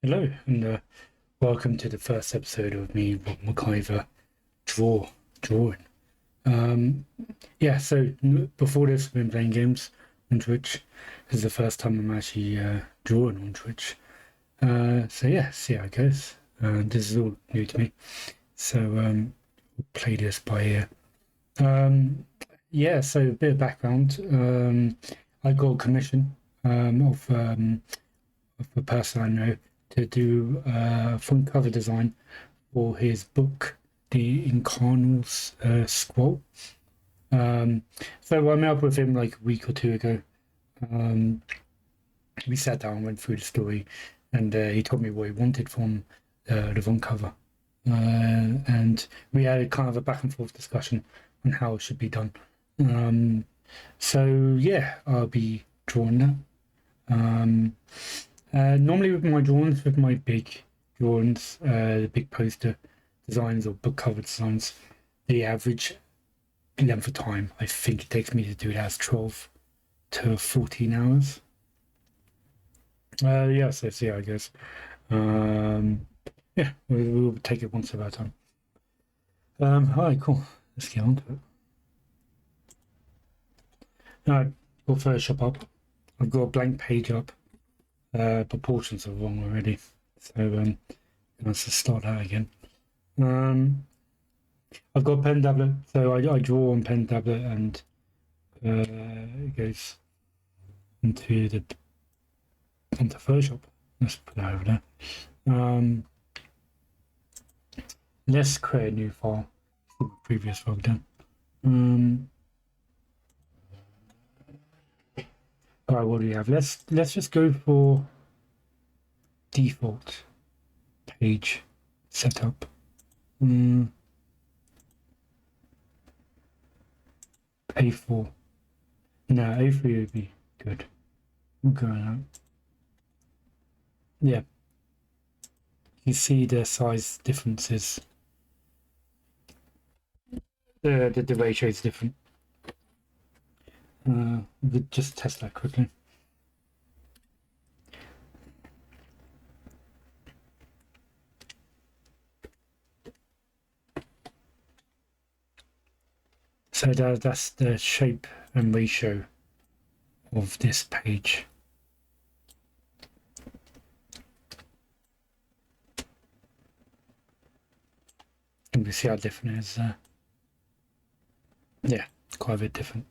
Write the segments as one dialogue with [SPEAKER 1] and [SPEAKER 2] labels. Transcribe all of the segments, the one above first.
[SPEAKER 1] Hello, and welcome to the first episode of me, MacIver, drawing. Um, yeah, so before this, I've been playing games on Twitch. This is the first time I'm actually drawing on Twitch. So yeah, see how it goes. This is all new to me, so we'll play this by ear. Um, yeah, so a bit of background. I got a commission of a person I know to do front cover design for his book, The Incarnal Scroll. Um, so I met up with him like a week or two ago. Um, we sat down and went through the story, and he told me what he wanted from the front cover. And we had kind of a back and forth discussion on how it should be done. Um, so yeah, I'll be drawing that. Um, Normally with my drawings, with my big drawings, the big poster designs or book cover designs, the average length of time I think it takes me to do that is 12 to 14 hours. Yeah, so see how it goes. Yeah, we'll take it one step at a time. All right, cool. Let's get on to it. All right, got Photoshop up. I've got a blank page up. Proportions are wrong already. So let's just start that again. I've got a pen tablet, so I draw on pen tablet and it goes into Photoshop. Let's put that over there. Let's create a new file. See what previous file done. All right, what do we have? Let's just go for default page setup. A4. No, A3 would be good. We'll go on that. Yeah. You see the size differences. The ratio is different. We'll just test that quickly. So that's the shape and ratio of this page. And we see how different it is. Yeah, quite a bit different.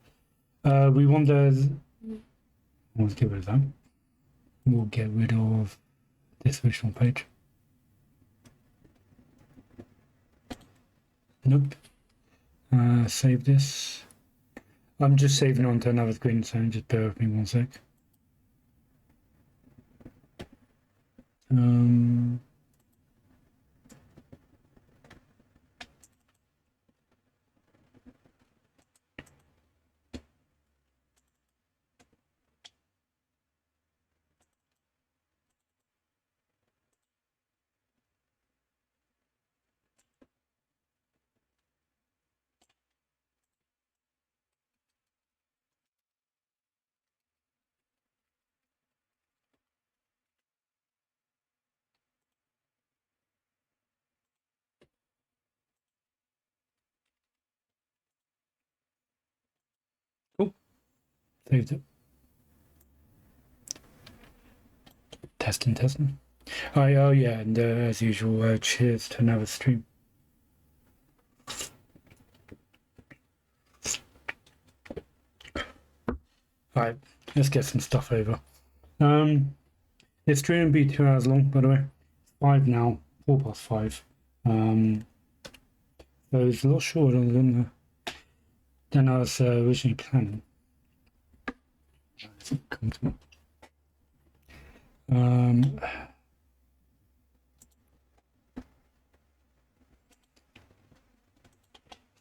[SPEAKER 1] We want the. Let's get rid of that. We'll get rid of this original page. Nope. Save this. I'm just saving onto another screen, so just bear with me one sec. Cool. Saved it. Testing. Oh yeah, and as usual, cheers to another stream. Alright, let's get some stuff over. This stream will be 2 hours long, by the way. 5 now, 5:04. So it's a lot shorter than I was originally planning.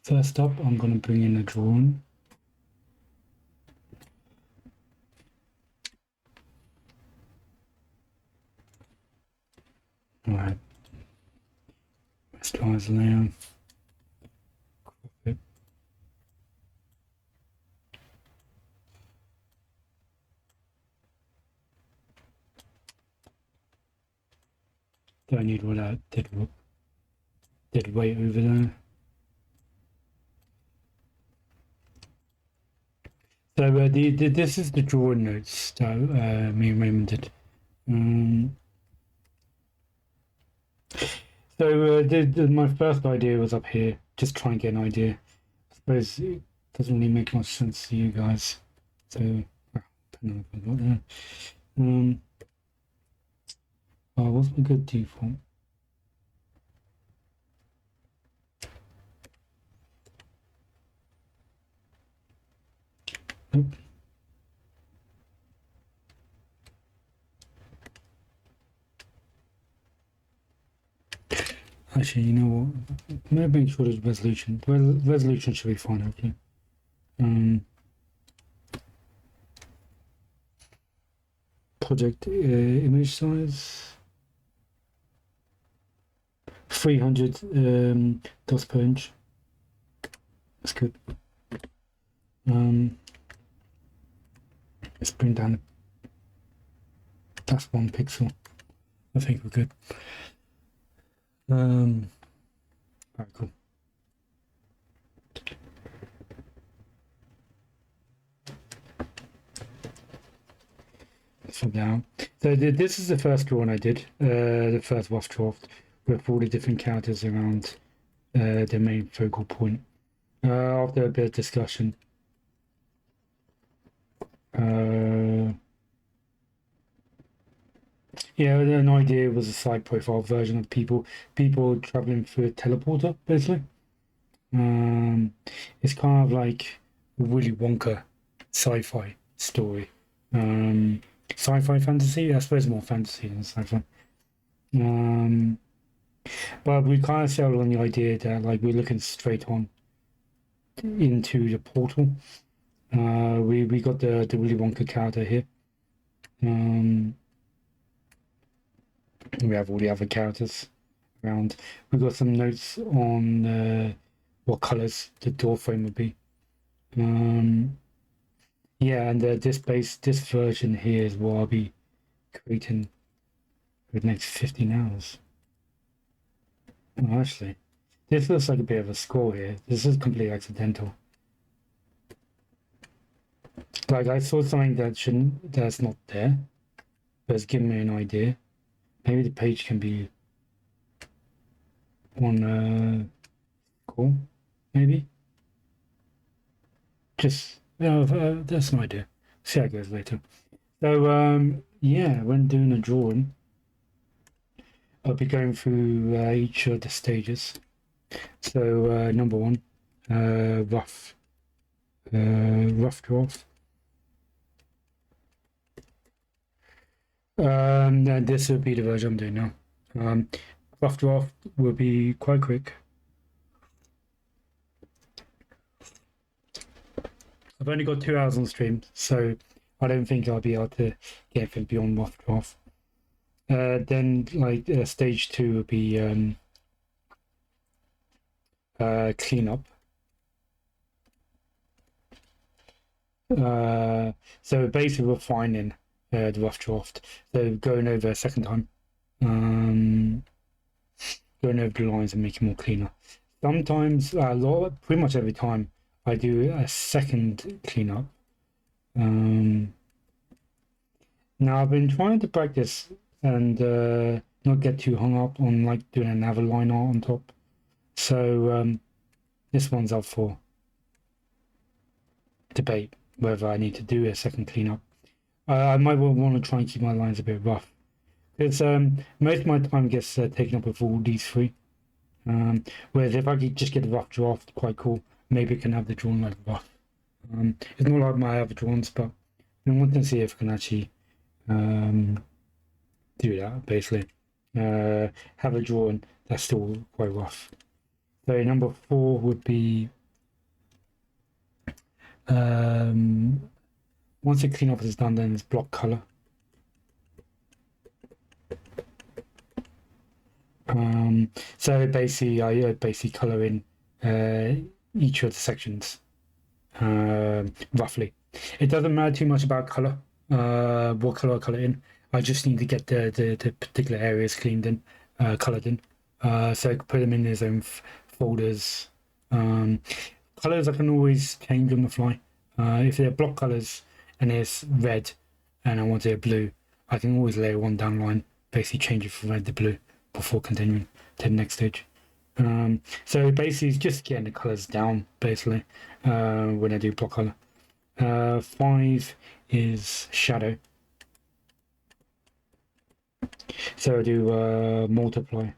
[SPEAKER 1] First up, I'm going to bring in a drawing. Alright. Restore layout. Crop it. Don't need all that dead weight over there. So this is the drawing notes that me and Raymond did. So my first idea was up here, just try and get an idea. I suppose it doesn't really make much sense to you guys. So, what's a good default? Nope. Actually, you know what? Maybe make sure there's resolution. Resolution should be fine, hopefully. Project image size 300 dots per inch. That's good. Let's bring down. That's 1 pixel. I think we're good. Alright, cool. So now, so this is the first drawing I did, the first rough draft with all the different characters around the main focal point. After a bit of discussion, yeah, an idea was a side profile version of people traveling through a teleporter, basically. It's kind of like a Willy Wonka sci-fi story. Sci-fi fantasy, I suppose more fantasy than sci-fi. But we kind of settled on the idea that like we're looking straight on into the portal. We got the Willy Wonka character here. We have all the other characters around. We got some notes on what colors the door frame would be. Yeah, and this version here is what I'll be creating for the next 15 hours. Oh, actually, this looks like a bit of a scroll here. This is completely accidental. Like I saw something that's not there, but it's giving me an idea. Maybe the page can be on scroll, maybe. Just that's an idea. See how it goes later. So yeah, when doing a drawing, I'll be going through each of the stages. So number 1, rough draft. And this will be the version I'm doing now. Rough draft will be quite quick. I've only got 2 hours on stream, so I don't think I'll be able to get anything beyond rough draft. Then, like stage 2 will be cleanup. So basically refining the rough draft. So going over a second time, going over the lines and making more cleaner. Sometimes, pretty much every time, I do a second cleanup. Now I've been trying to practice and not get too hung up on like doing another line art on top. So this one's up for debate whether I need to do a second cleanup. I might want to try and keep my lines a bit rough because most of my time gets taken up with all these 3. Whereas if I could just get the rough draft, quite cool. Maybe I can have the drawing like rough. It's not like my other drawings, but I want to see if I can actually do that, basically. Have a drawing that's still quite rough. So number 4 would be once the cleanup is done, then it's block color. So basically, I color in each of the sections roughly. It doesn't matter too much about color, what color I color in. I just need to get the particular areas cleaned in coloured in. So I could put them in his own folders. Colours I can always change on the fly. If they're block colours and it's red and I want it blue, I can always layer one down line, basically change it from red to blue before continuing to the next stage. So basically it's just getting the colours down basically when I do block colour. 5 is shadow. So I do multiply.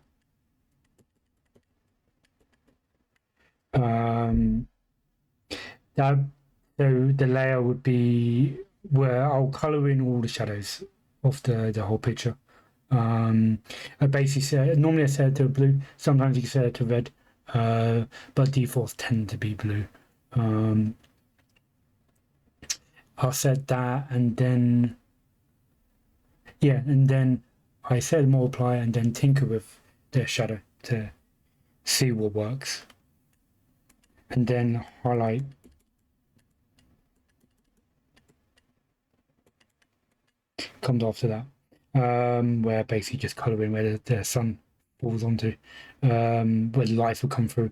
[SPEAKER 1] So the layer would be where I'll colour in all the shadows of the whole picture. I basically set, normally I set it to blue, sometimes you can set it to red, but defaults tend to be blue. I'll set that and then I set multiply and then tinker with the shadow to see what works. And then highlight. Comes after that, where basically just colouring where the sun falls onto, where the lights will come through.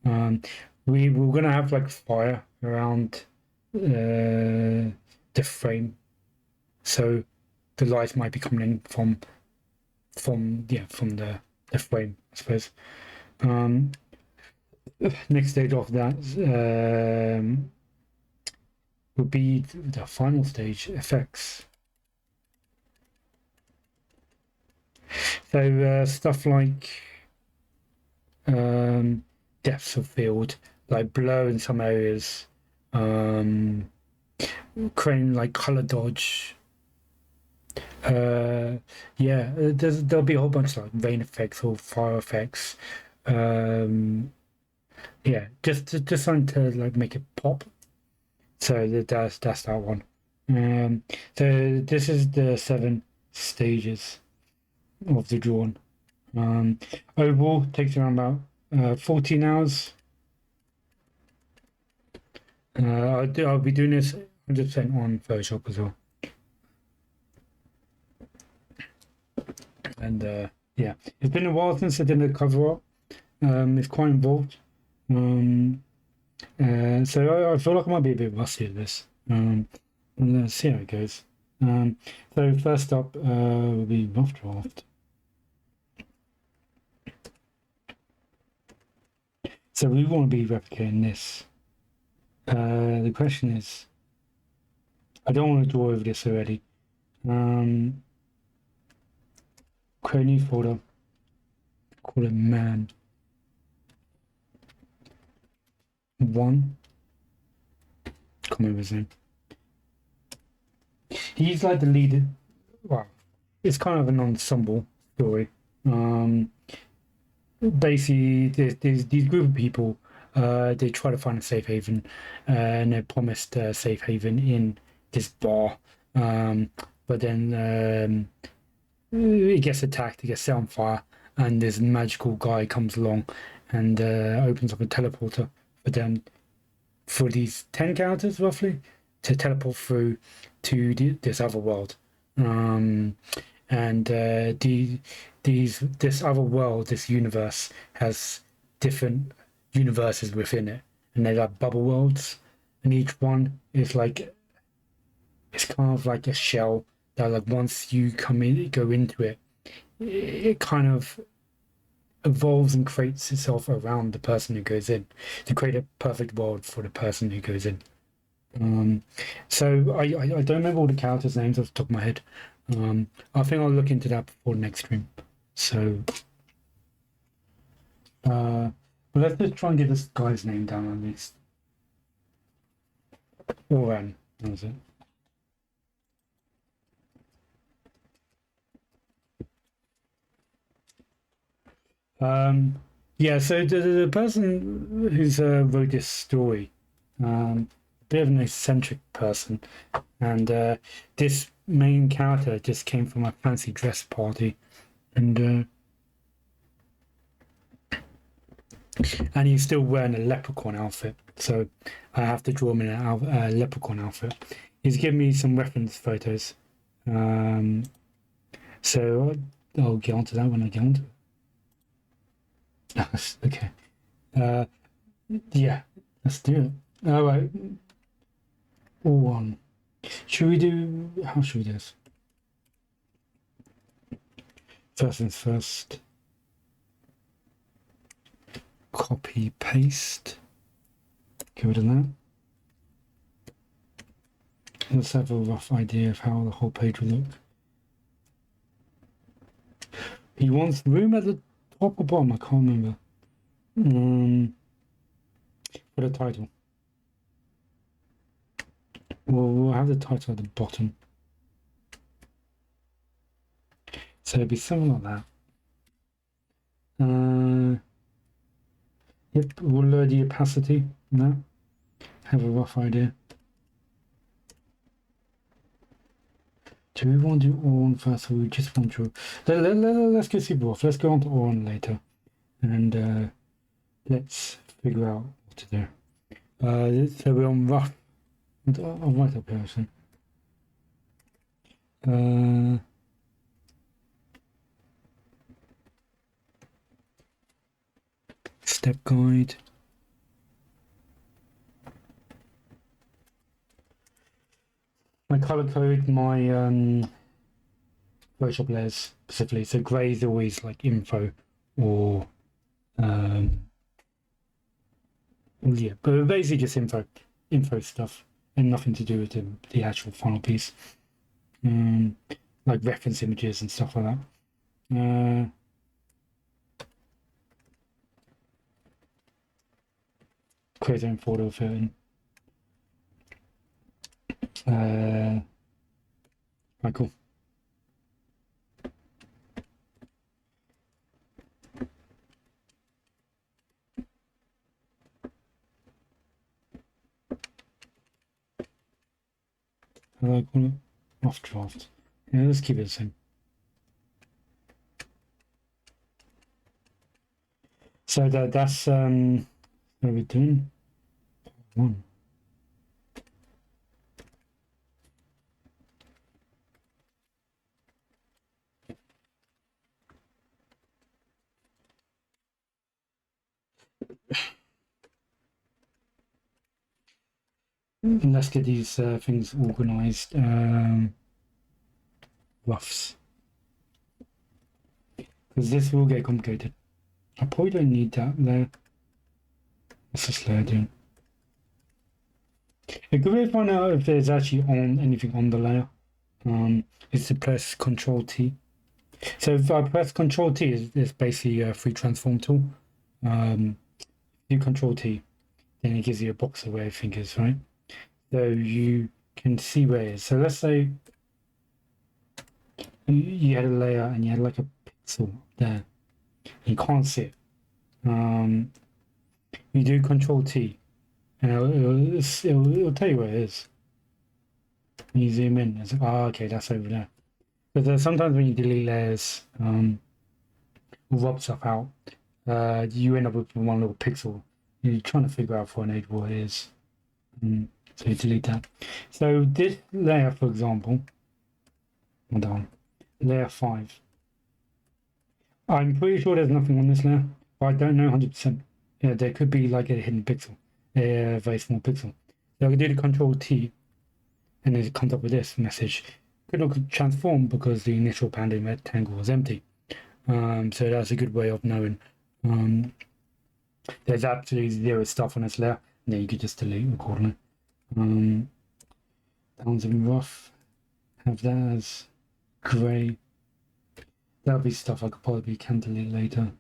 [SPEAKER 1] We're gonna have like fire around the frame, so the light might be coming in from the frame, I suppose. Next stage after that would be the final stage, effects. So stuff like depths of field, like blur in some areas, creating like color dodge. There'll be a whole bunch of like rain effects or fire effects. Just something to like make it pop. So that's that one. So this is the 7 stages of the drawing. Overall takes around about 14 hours. I'll be doing this 100% on Photoshop as well. And it's been a while since I did a cover art. It's quite involved. So I feel like I might be a bit rusty at this. And let's see how it goes. So first up will be rough draft. So we want to be replicating this. The question is, I don't want to draw over this already. Create a new folder. Call it man 1. Come over soon. He's like the leader. Well, it's kind of an ensemble story. Basically, there's these group of people. They try to find a safe haven, and they're promised a safe haven in this bar. But then it gets attacked. It gets set on fire, and this magical guy comes along and opens up a teleporter for them, for these 10 characters roughly, to teleport through to this other world. This other world, this universe, has different universes within it, and they're like bubble worlds, and each one is like, it's kind of like a shell that, like, once you go into it, it kind of evolves and creates itself around the person who goes in to create a perfect world for the person who goes in. So I don't remember all the characters' names off the top of my head. I think I'll look into that before the next stream. So but let's just try and get this guy's name down at least. Oran, that was it. So the person who's wrote this story, a bit of an eccentric person, and this main character just came from a fancy dress party, and he's still wearing a leprechaun outfit, so I have to draw him in a leprechaun outfit. He's given me some reference photos, so I'll get onto that when I get onto it. Okay. Yeah, let's do it. All right. All one. Should we do? How should we do this? First things first. Copy paste. Get rid of that. Let's have a rough idea of how the whole page will look. He wants room at the top or bottom. I can't remember. For the title. Well, we'll have the title at the bottom. So it'll be something like that. Yep, we'll lower the opacity now. Have a rough idea. Do we want to do on first, or we just want to? Let's go super rough. Let's go on to on later, and let's figure out what to do. So we're on rough. I'll write up here actually. Step guide. My color code, my Photoshop layers specifically. So grey is always like info or well, yeah, but basically just info stuff and nothing to do with the actual final piece. Like reference images and stuff like that. Create own photo filling. Right, cool. How do I call it? Off draft. Yeah, let's keep it the same. So that's what are we doing? One. Let's get these things organized. Roughs. Because this will get complicated. I probably don't need that there. What's this layer doing? A good way to find out if there's actually anything on the layer is to press Control T. So if I press Control T, it's basically a free transform tool. Do Control T, then it gives you a box of where everything is, right? So you can see where it is. So let's say you had a layer and you had like a pixel there. You can't see it. You do Control T, and it'll tell you where it is. When you zoom in, it's like, oh, okay, that's over there. But sometimes when you delete layers, rub stuff out, you end up with one little pixel. You're trying to figure out for an age what it is. So you delete that. So this layer, for example, hold on, layer 5. I'm pretty sure there's nothing on this layer, but I don't know 100%. Yeah, there could be like a hidden pixel, a very small pixel. So I can do the Control T, and it comes up with this message. Could not transform because the initial bounding rectangle was empty. So that's a good way of knowing there's absolutely zero stuff on this layer, and then you could just delete accordingly. Downs and rough, have that as grey. That'll be stuff I could probably can delete later.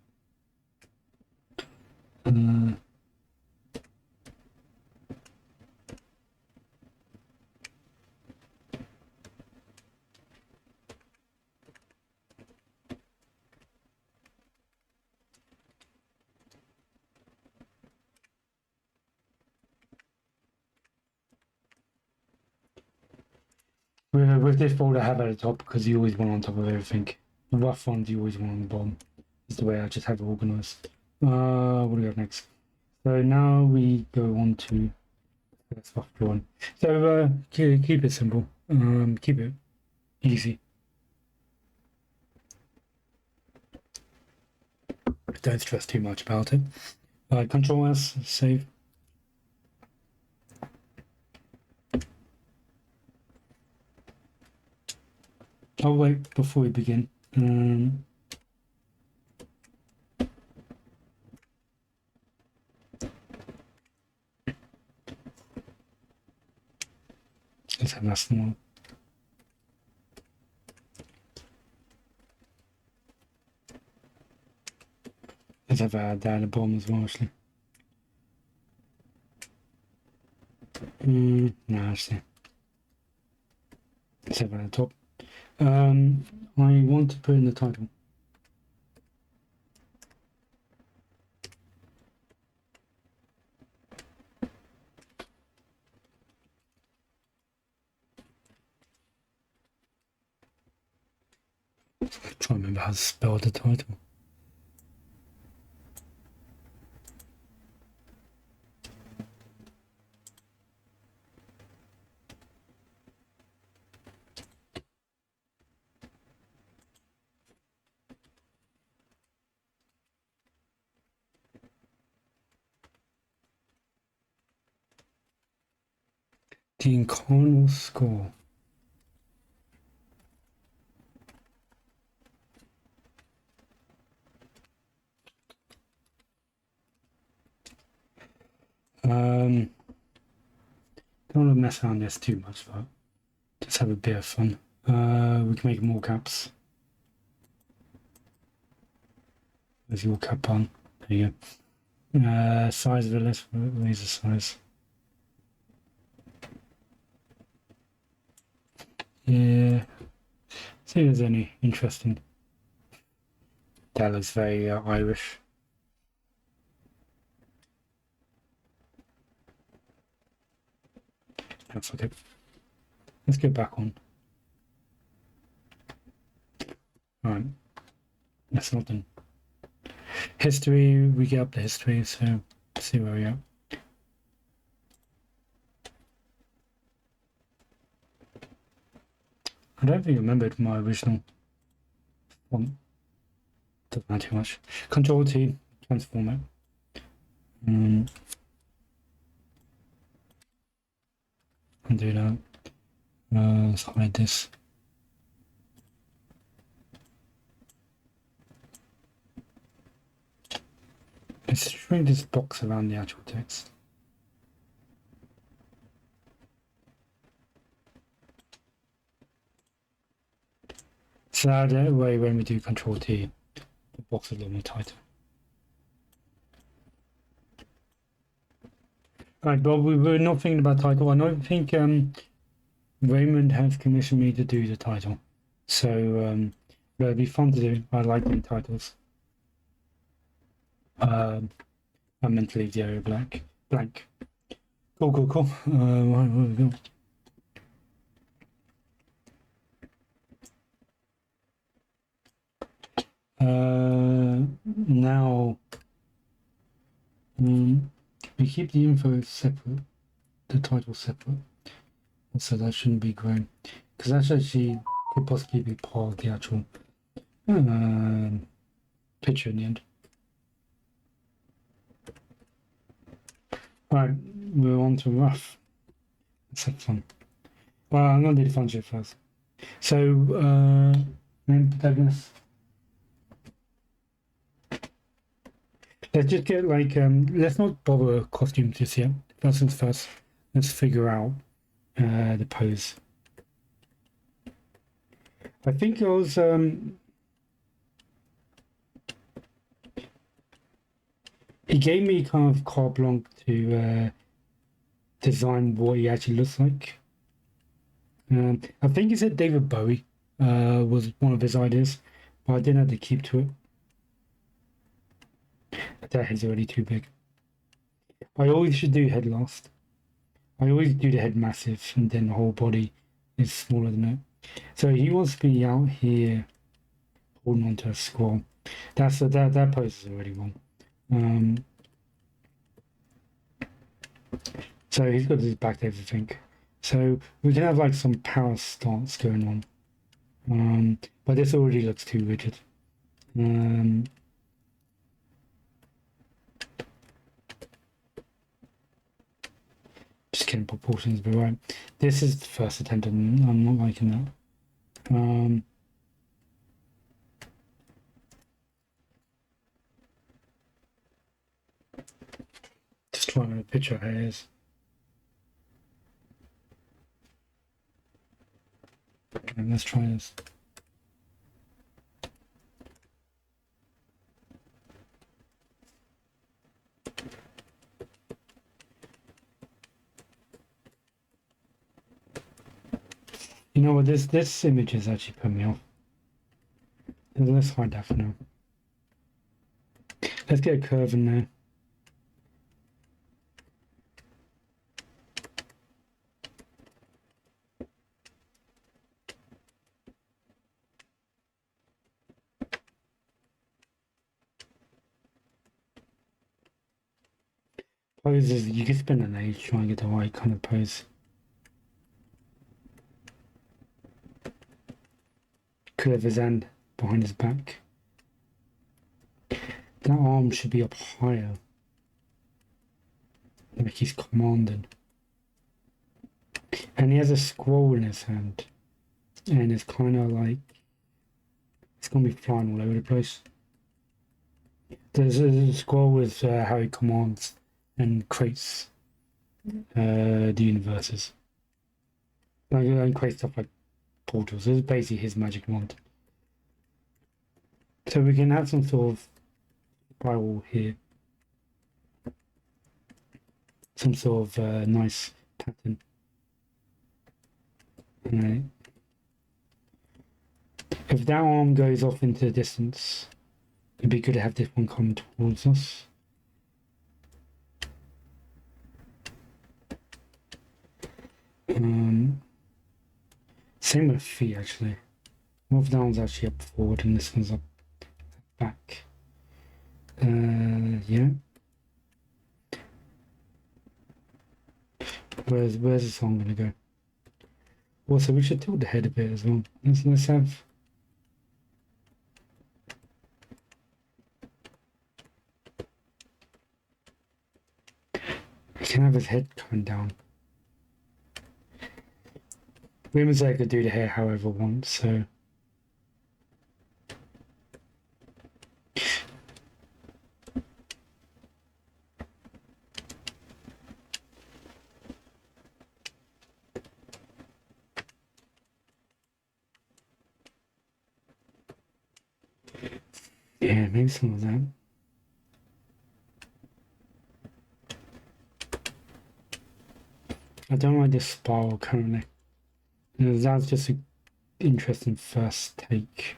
[SPEAKER 1] With this folder, I have at the top because you always want on top of everything. The rough ones you always want on the bottom. Is the way I just have it organized. What do we have next? So now we go on to soft drawing. So keep it simple. Keep it easy. Don't stress too much about it. Control S, save. Oh wait, before we begin, let's have that's the one. Let's have that at the bottom as well, actually. No, actually. Let's have that at the top. I want to put in the title. I'm trying to remember how to spell the title. The Incarnal score. Don't want to mess around this too much, but just have a bit of fun. We can make more caps. There's your cap on. There you go. Size of the list, laser size. Yeah. See if there's any interesting. That looks very Irish. That's okay. Let's go back on. Alright. That's not done. History, we get up the history, so let's see where we are. I don't think I remembered my original font. Doesn't matter too much. Control T, transform it. Undo that. Let's hide this. Let's shrink this box around the actual text. So that way, when we do Control T, the box is a little more tighter. Right, but we were not thinking about title. I don't think Raymond has commissioned me to do the title, so it'll be fun to do. I like doing titles. I meant to leave the area blank. Cool. Where we go? Now we keep the info separate, the title separate, so that shouldn't be grown, because that's actually could possibly be part of the actual picture in the end. Right, we're on to rough. Let's have fun. Well, I'm gonna do the fun shit first. So, main protagonist. Let's just get like let's not bother costumes just yet. First things first, let's figure out the pose. I think it was he gave me kind of carte blanche to design what he actually looks like. I think he said David Bowie was one of his ideas, but I didn't have to keep to it. That head's already too big. I always should do head last. I always do the head massive and then the whole body is smaller than it. So he wants to be out here holding onto a squirrel. That pose is already wrong. So he's got his back to everything. So we can have like some power stance going on. But this already looks too rigid. just getting proportions, but right. This is the first attempt, and I'm not liking that. Just trying to picture how it is. And let's try this. You know what? This image is actually putting me off. Let's hide that for now. Let's get a curve in there. Poses, you can spend an age trying to get the right kind of pose. Curve his hand behind his back. That arm should be up higher. Like he's commanding. And he has a scroll in his hand. And it's kind of like, it's going to be flying all over the place. There's a scroll with how he commands and creates the universes. Like, and creates stuff like portals. It's basically his magic wand. So we can have some sort of spiral here. Some sort of nice pattern. Right. If that arm goes off into the distance, it'd be good to have this one come towards us. Same with feet actually. One of that one's actually up forward and this one's up back. Yeah. Where's the song gonna go? Also, we should tilt the head a bit as well. Let's have. We can have his head coming down. Women's I could do the hair however I want, so. Yeah, maybe some of that. I don't like this spiral currently. That's just an interesting first take.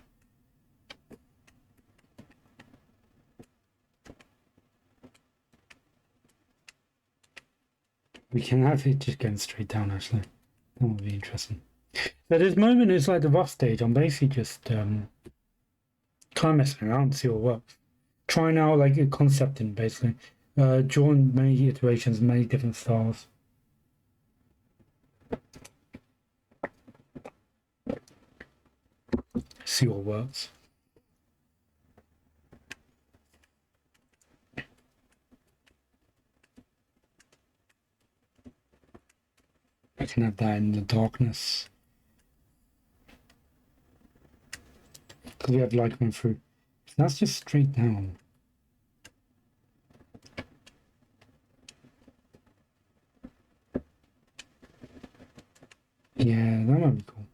[SPEAKER 1] We can have it just going straight down actually. That would be interesting. So this moment is like the rough stage. I'm basically just kind of messing around to see what works. Trying out like a concepting basically. Drawing many iterations, many different styles. See what works. I can have that in the darkness. Because we have light coming through. So that's just straight down. Yeah, that might be cool.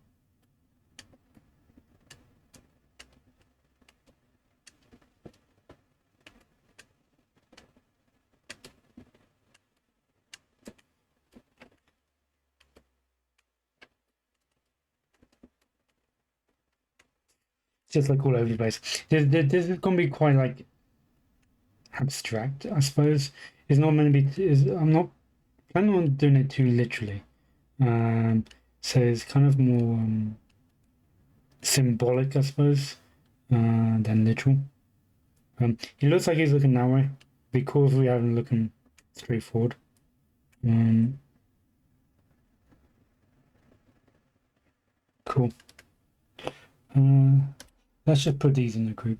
[SPEAKER 1] Just like all over the place. This is going to be quite like abstract, I suppose. It's not meant to be. I'm not planning on doing it too literally. So it's kind of more symbolic, I suppose, than literal. He looks like he's looking that way. It'd be cool if we had him looking straight forward. Cool. Let's just put these in the group.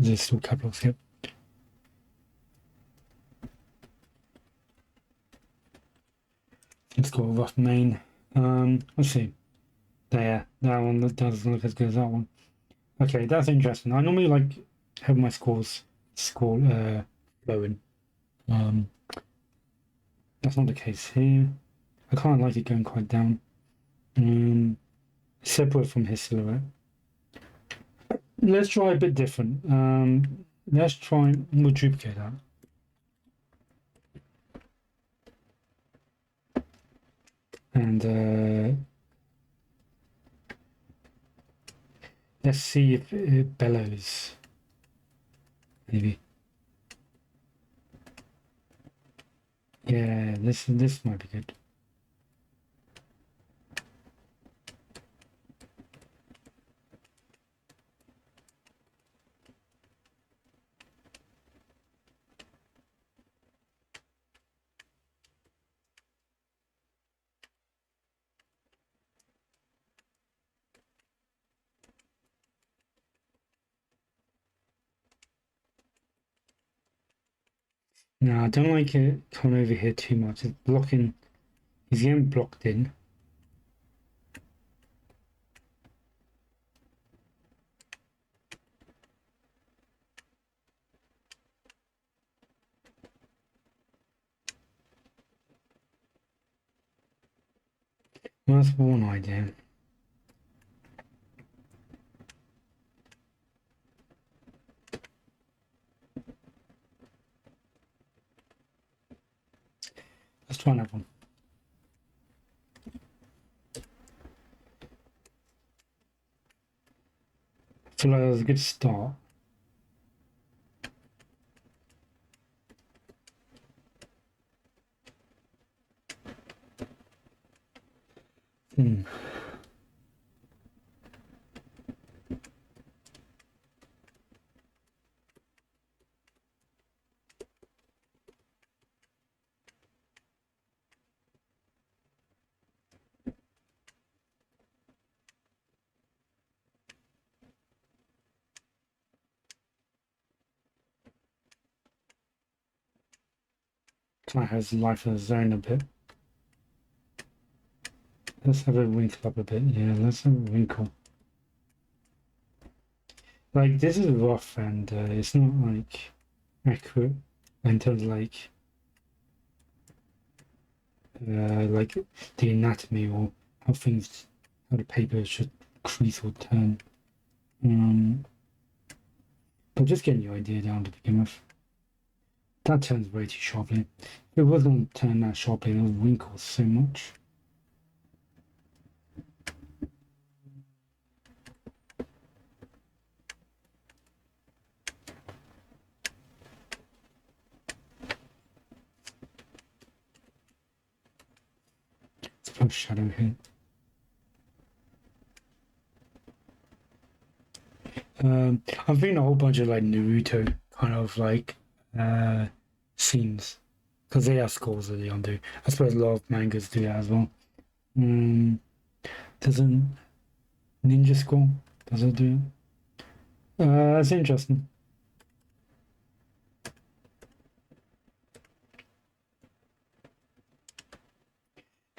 [SPEAKER 1] There's still capitals here. It's got a rough main. Let's see. There, that one doesn't look as good as that one. Okay, that's interesting. I normally like have my scores flowing. That's not the case here. I kind of like it going quite down. Separate from his silhouette. Let's try a bit different. Let's try, we'll duplicate that. And let's see if it bellows. Maybe. Yeah, this might be good. No, I don't like it coming over here too much. It's blocking. He's getting blocked in. Well, that's one idea. Let's try another one. I feel like that was a good start. Kind of has life of his own a bit. Let's have it wrinkle up a bit. Yeah, let's have a wrinkle. Like, this is rough and it's not like accurate in terms of like the anatomy or how the paper should crease or turn. But just getting your idea down to begin with. That turns way too sharply. If it wasn't turn that sharply, it would wrinkle so much. Let's put a shadow here. I'm thinking a whole bunch of like Naruto kind of like scenes because they have scores that they don't do. I suppose a lot of mangas do that as well. Doesn't Ninja Scroll does it do it? That's interesting.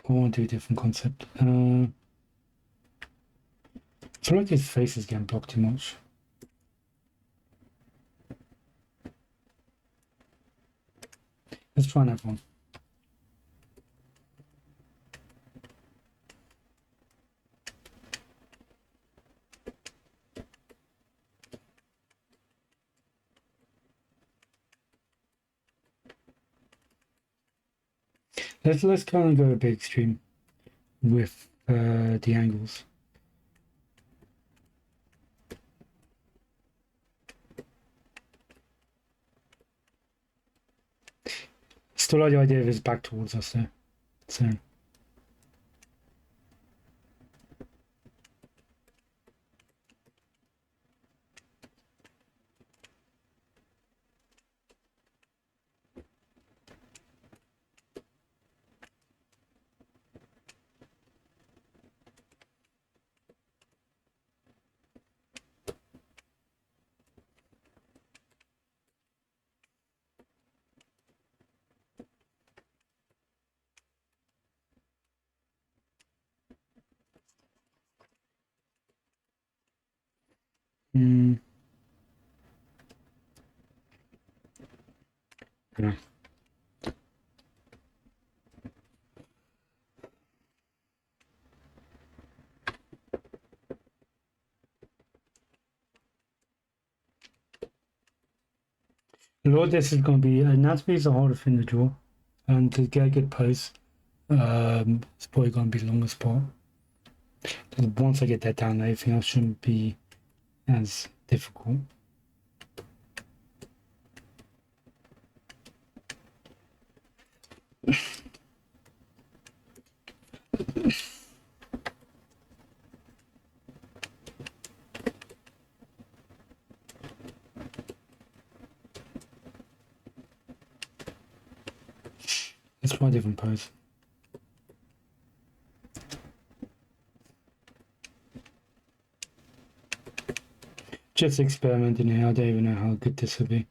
[SPEAKER 1] I want to do a different concept. I feel like his face is getting blocked too much. Let's try another one. Let's kind of go a bit extreme with the angles. Still like the idea of his back towards us there. So Mm. Yeah. A lot of this is going to be anatomy is the hardest thing to draw, and to get a good pose, it's probably going to be the longest part. Once I get that down, everything else shouldn't be as difficult. Let's try a different pose. Just experimenting here. I don't even know how good this will be.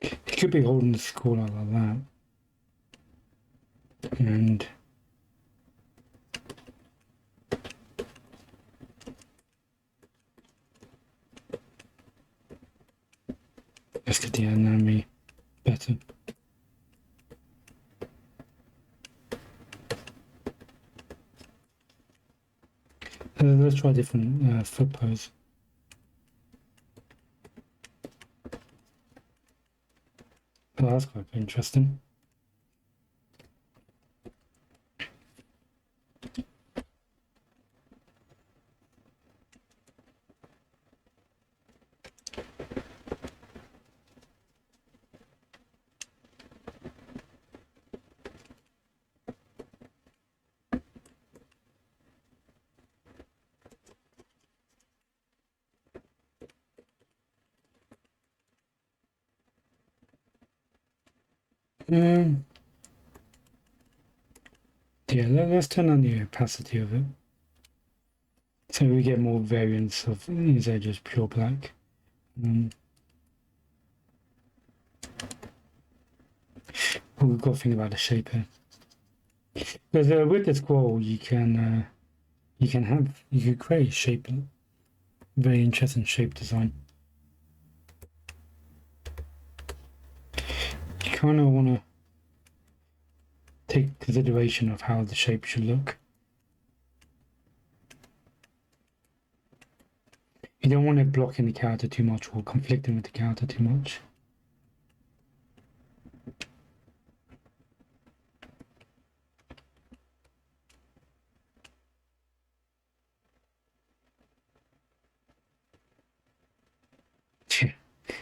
[SPEAKER 1] He could be holding the score like that. And let's get the anatomy better. Let's try a different foot pose. Oh, that's quite interesting. Yeah, let's turn on the opacity of it. So we get more variance of these edges, pure black. But we've got to think about the shape here. Because with the scroll, you can create shape, very interesting shape design. You kind of want to take consideration of how the shape should look. You don't want it blocking the character too much or conflicting with the character too much.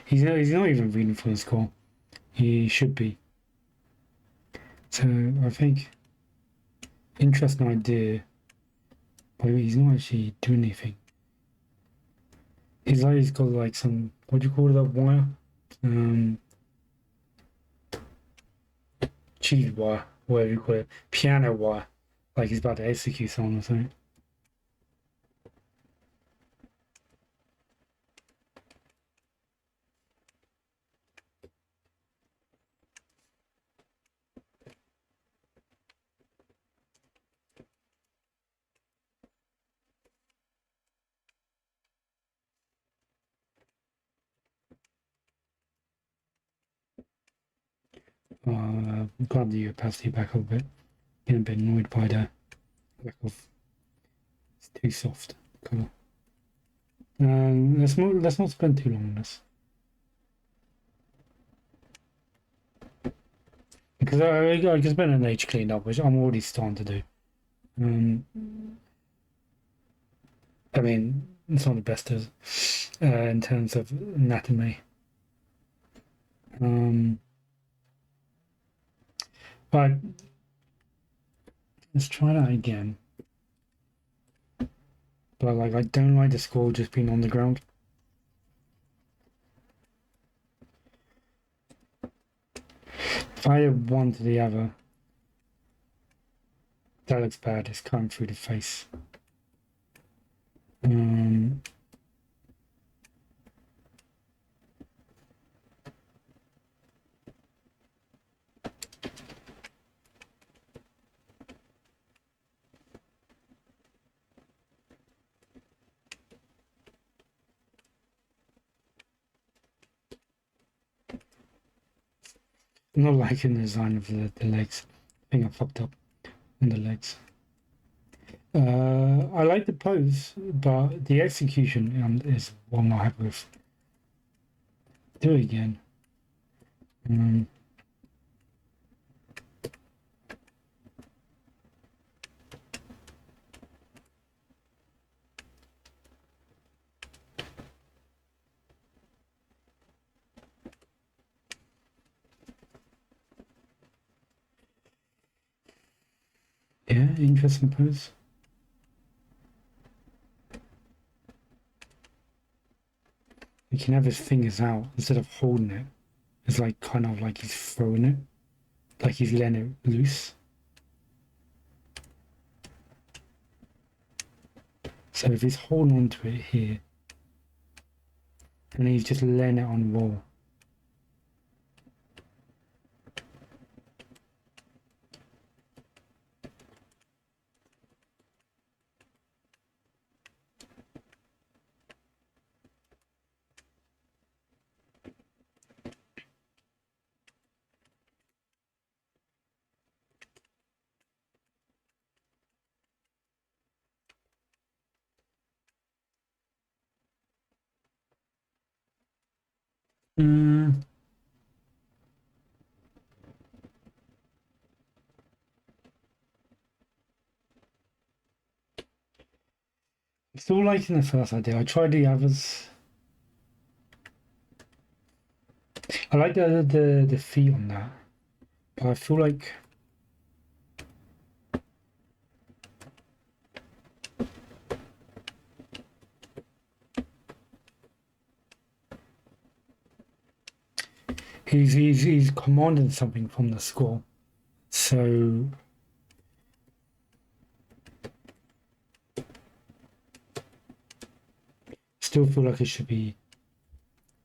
[SPEAKER 1] He's not even reading from the scroll. He should be. So I think interesting idea, but he's not actually doing anything. He's got like some, what do you call that wire? Cheese wire, whatever you call it, piano wire, like he's about to execute someone or something. Grab the opacity back a bit. Getting a bit annoyed by the lack of. It's too soft color. Let's not spend too long on this. Because I can spend an age clean up, which I'm already starting to do. I mean, it's not the best in terms of anatomy. But let's try that again. but like I don't like the scroll just being on the ground. If I add one to the other, that looks bad. It's coming through the face. I'm not liking the design of the legs. I think I fucked up on the legs. I like the pose, but the execution is what I'm not happy with. Do it again. Yeah, interesting pose. He can have his fingers out instead of holding it. It's like kind of like he's throwing it, like he's letting it loose. So if he's holding on to it here, and he's just letting it unroll. Still liking the first idea. I tried the others. I like the feet on that, but I feel like he's commanding something from the score. So still feel like it should be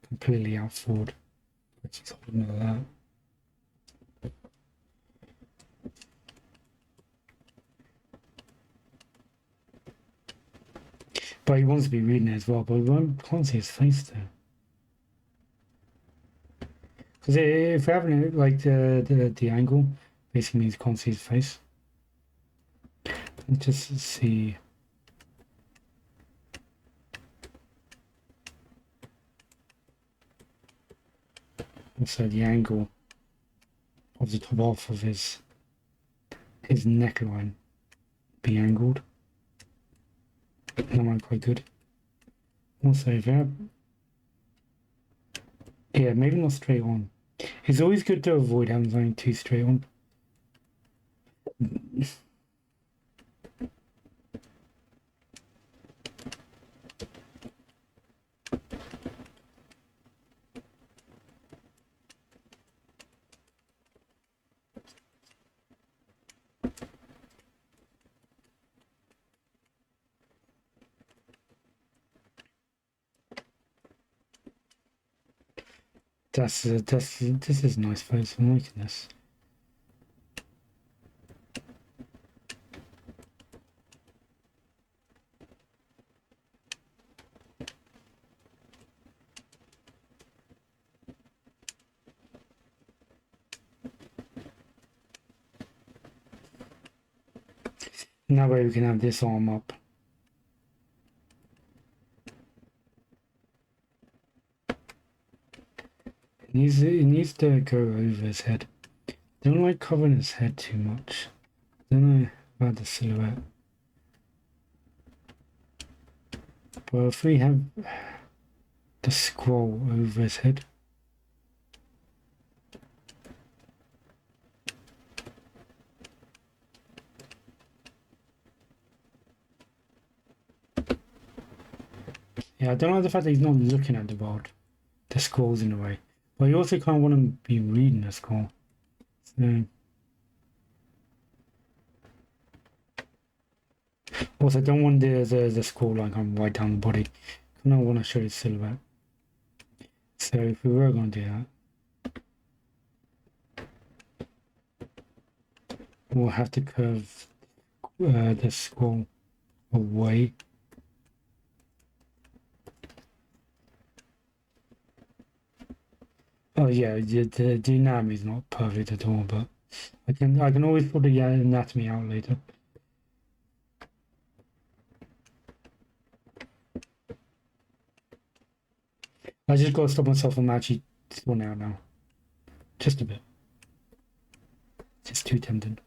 [SPEAKER 1] completely out forward. Let's just hold on to that. But he wants to be reading it as well, but we can't see his face there. Because if we're having it like the angle, basically means you can't see his face. Let's just see. Also the angle of the top half of his neckline be angled. That might be quite good. Also that, yeah, maybe not straight on. It's always good to avoid having something too straight on. This is nice, folks. I'm liking this. And that way we can have this arm up. It needs to go over his head. Don't like covering his head too much. Don't know about the silhouette. But if we have the scroll over his head. Yeah, I don't like the fact that he's not looking at the world, the scrolls in a way. But you also kind of want to be reading the scroll. So, also, I don't want the scroll like I'm right down the body. I don't want to show his silhouette. So if we were going to do that, we'll have to curve the scroll away. Oh yeah, the anatomy is not perfect at all, but I can always put the anatomy out later. I just got to stop myself from actually spawning out now. Just a bit. Just too tempting.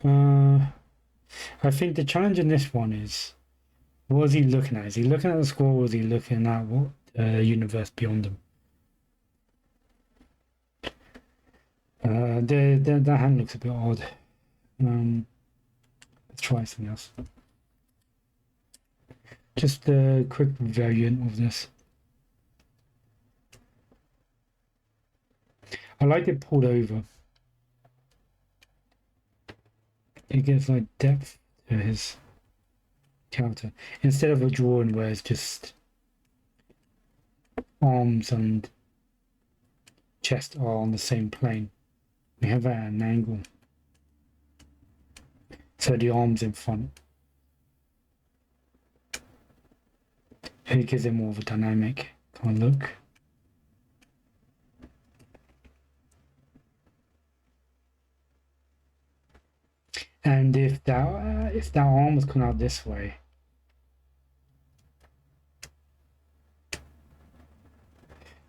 [SPEAKER 1] I think the challenge in this one is, what is he looking at? Is he looking at the score, or is he looking at what universe beyond him? That hand looks a bit odd. Let's try something else. Just a quick variant of this. I like it pulled over. It gives like depth to his character instead of a drawing where it's just arms and chest are on the same plane. We have that at an angle, so the arms in front. It gives it more of a dynamic kind of look. And if that arm was coming out this way,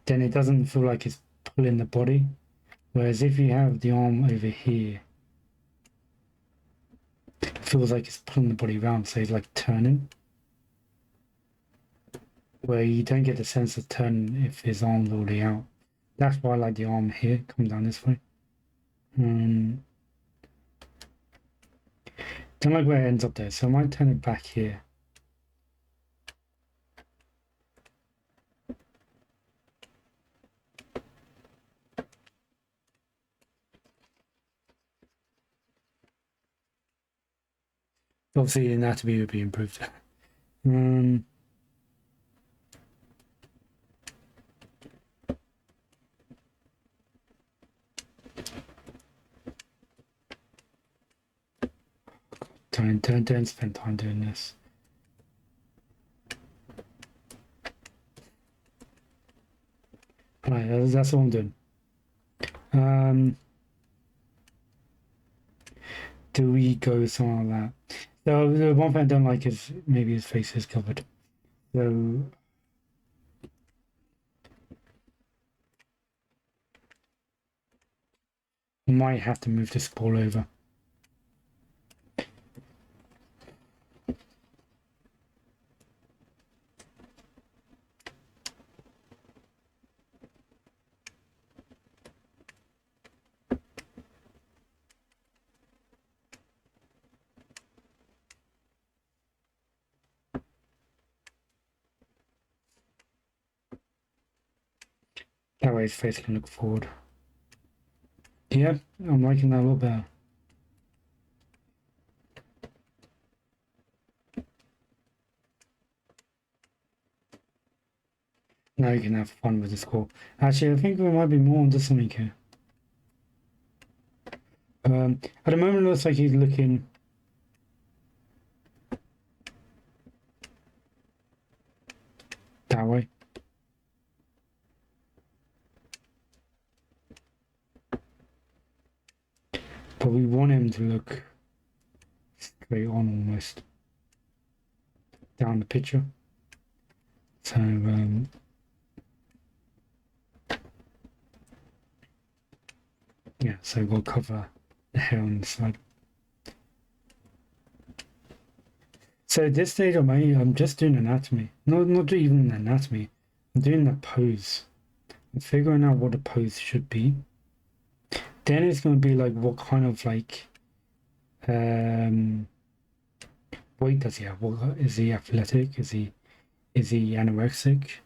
[SPEAKER 1] then it doesn't feel like it's pulling the body. Whereas if you have the arm over here, it feels like it's pulling the body around, so it's like turning. Where you don't get the sense of turning if his arm's already out. That's why I like the arm here, coming down this way. Don't like where it ends up there, so I might turn it back here. Obviously, the anatomy would be improved. Don't spend time doing this. Right, that's all I'm doing. Do we go somewhere like that? So the one thing I don't like is maybe his face is covered. So I might have to move this ball over. That way his face can look forward. Yeah, I'm liking that a lot better. Now you can have fun with the score. Actually, I think we might be more onto something here. At the moment, it looks like he's looking that way. But we want him to look straight on almost down the picture. So yeah, so we'll cover the hair on the side. So at this stage I'm just doing anatomy. Not even anatomy. I'm doing the pose. I'm figuring out what the pose should be. Then it's going to be like what kind of like weight does he have? What is he athletic? Is he anorexic?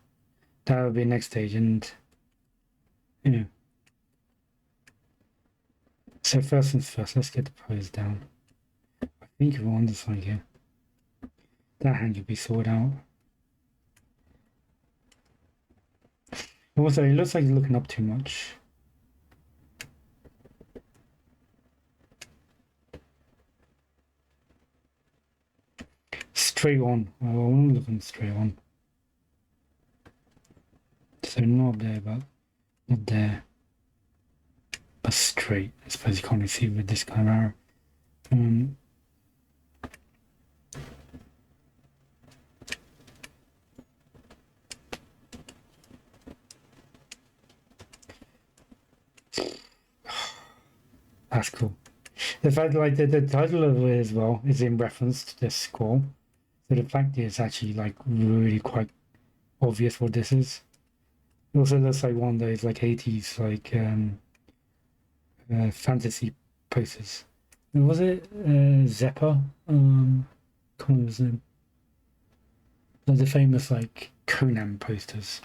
[SPEAKER 1] That would be next stage, and yeah. So first things first, let's get the pose down. I think we're on the side here. That hand could be sorted out. Also, it looks like he's looking up too much. Straight on. Oh, I'm looking straight on. So not there, but not there. But straight. I suppose you can't really see with this kind of arrow. That's cool. The fact, like the title of it as well is in reference to this scroll, so the fact is actually like really quite obvious what this is. It also looks like one of those like 80s like fantasy posters. Was it Zeppa? What was it? The famous like Conan posters.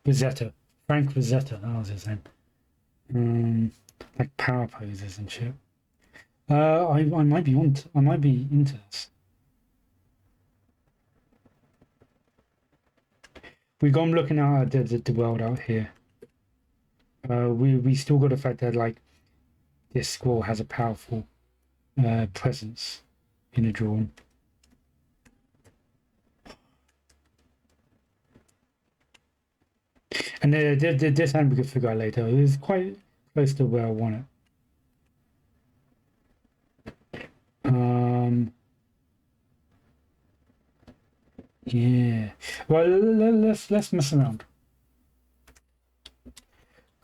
[SPEAKER 1] Rosetta. Frank Rosetta, that was his name. Like power poses and shit. I might be into this. We got looking out at the world out here. We still got the fact that like this scroll has a powerful presence in the drawing. And this hand we could figure out later. It was quite close to where I want it. Yeah. Well, let's mess around.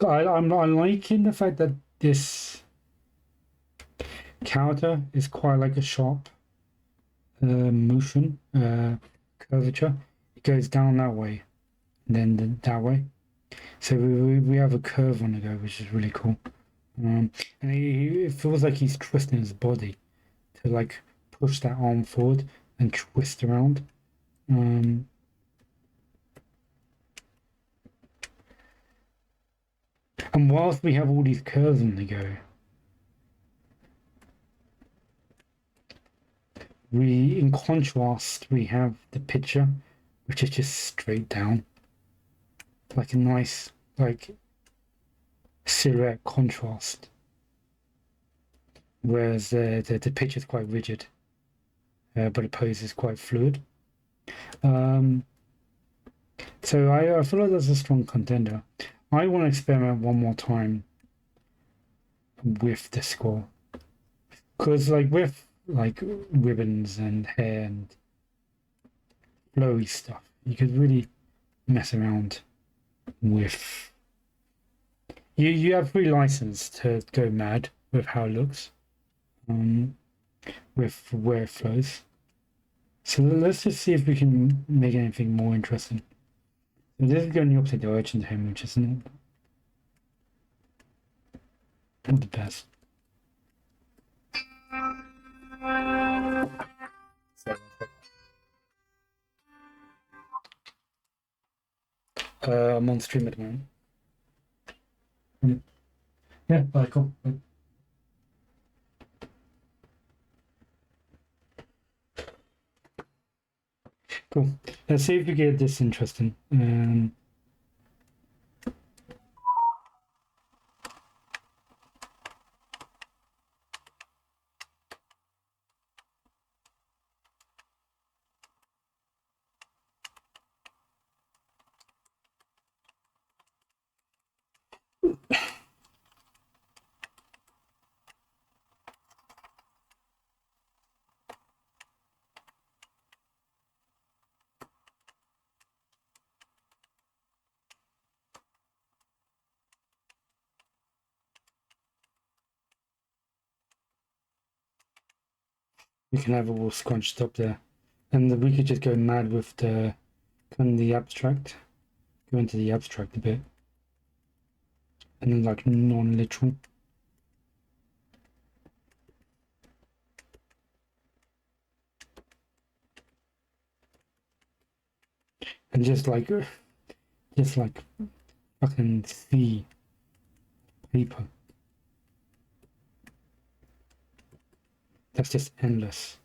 [SPEAKER 1] I'm liking the fact that this character is quite like a sharp motion curvature. It goes down that way, and then that way. So we have a curve on the go, which is really cool. And it feels like he's twisting his body to like push that arm forward and twist around. And whilst we have all these curves on the go, in contrast, we have the picture, which is just straight down, like a nice like silhouette contrast. Whereas the picture is quite rigid, but the pose is quite fluid. So I feel like that's a strong contender. I want to experiment one more time with the score, because like with like ribbons and hair and flowy stuff, you could really mess around with. You have free license to go mad with how it looks, with where it flows. So let's just see if we can make anything more interesting. So this is going the opposite direction to him, which is not the best. I'm on stream at the moment. Yeah, bye, cool. Cool. Let's see if we get this interesting. We can have it all scrunched up there, and we could just go mad with the kind of the abstract. Go into the abstract a bit, and then like non-literal. and just like fucking see paper. That's just endless.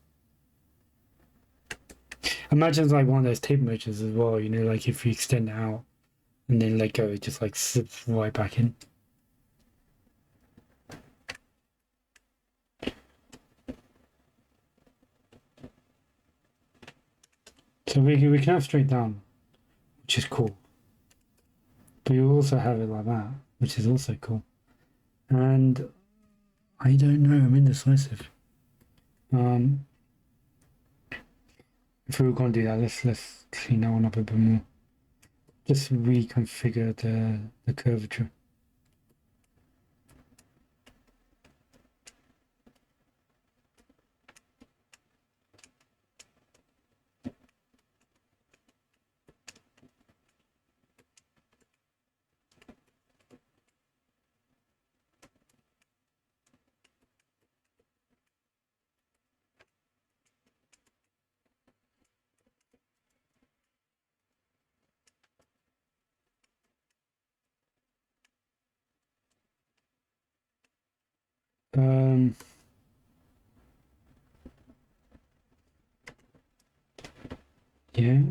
[SPEAKER 1] Imagine like one of those tape measures as well, you know, like if you extend it out and then let go, it just like slips right back in. So we can have straight down, which is cool. But you also have it like that, which is also cool. And I don't know, I'm indecisive. If we were going to do that, let's clean that one up a bit more. Just reconfigure the curvature. Yeah.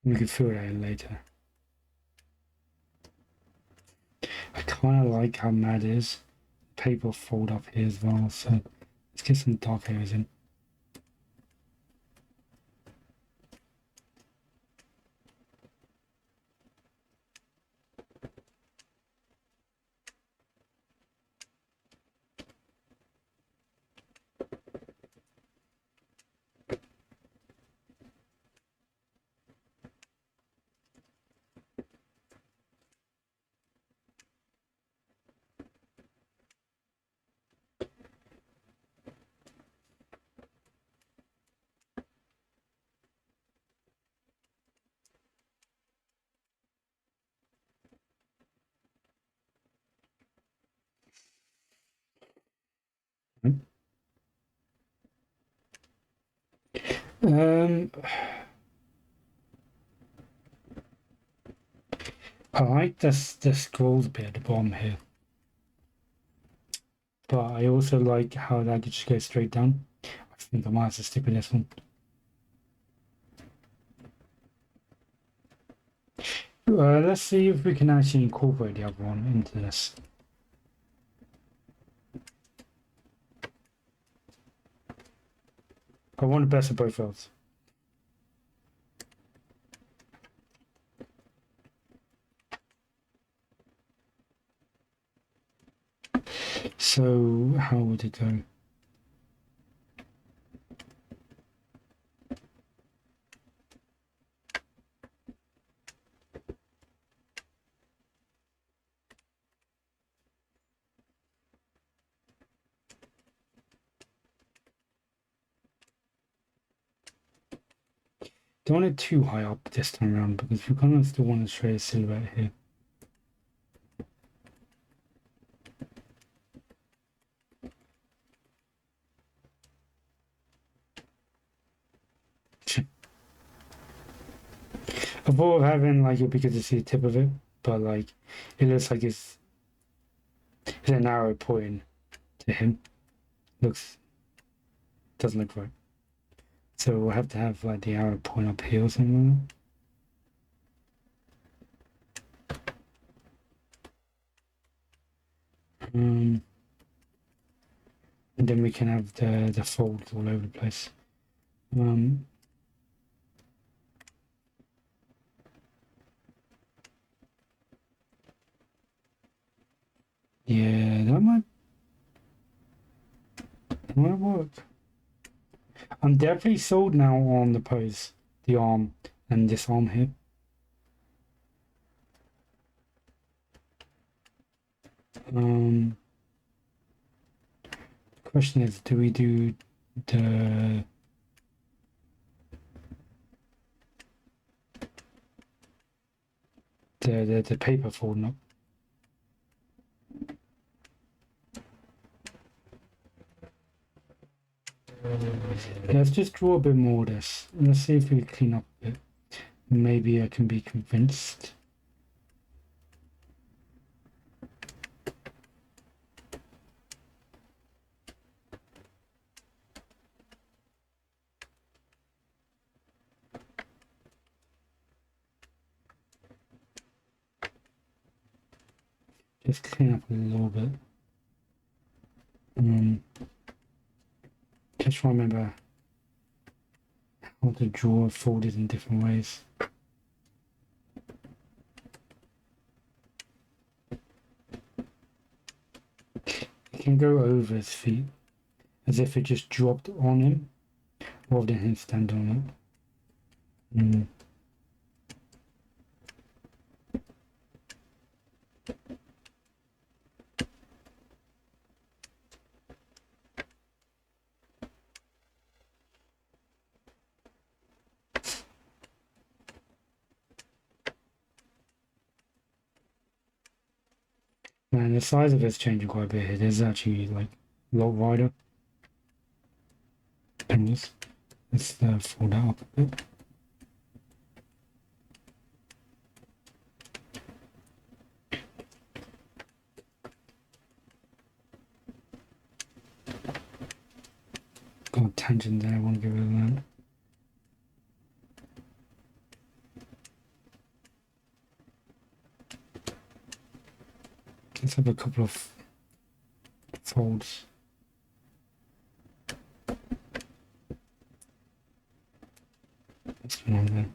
[SPEAKER 1] We can fill that in later. I kind of like how mad it is. Paper fold up here as well, so let's get some dark areas in. Um, I like this the scrolls bit at the bottom here, but I also like how that could just go straight down. I think I might have to stick with this one. Let's see if we can actually incorporate the other one into this. I want the best of both worlds. So how would it go? Don't want it too high up this time around because we kind of still want to show a silhouette here. I thought of having like it because you see the tip of it, but like it looks like it's an arrow pointing to him. Doesn't look right. So we'll have to have like the arrow point up here or somewhere. And then we can have the folds all over the place. Yeah, that might work. I'm definitely sold now on the pose, the arm, and this arm here. Question is, do we do the paper folding up. Let's just draw a bit more of this. Let's see if we can clean up a bit. Maybe I can be convinced. Just clean up a little bit. Just remember how to draw folded in different ways. It can go over his feet as if it just dropped on him rather than him stand on it. Man, the size of it's changing quite a bit. It is actually like a lot wider. And let's fold that up a bit. Got a tangent there, I want to get rid of that. Let's have a couple of folds. What's going on there?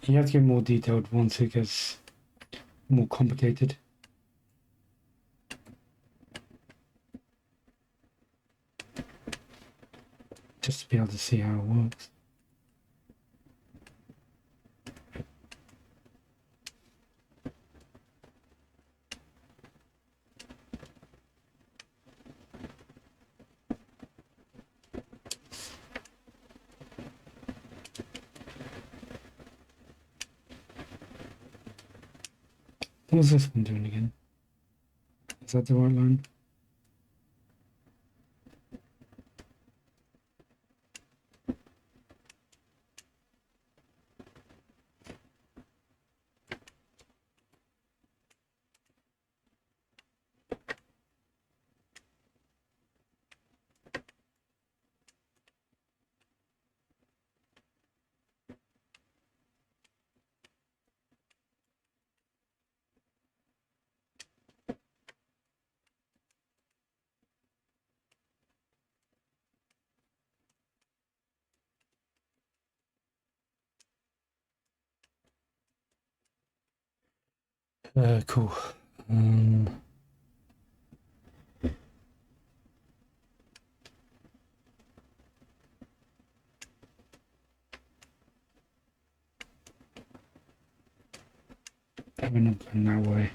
[SPEAKER 1] You have to get more detailed once it gets more complicated. Just to be able to see how it works. What's this one doing again? Is that the right line? Cool. We're not going that way.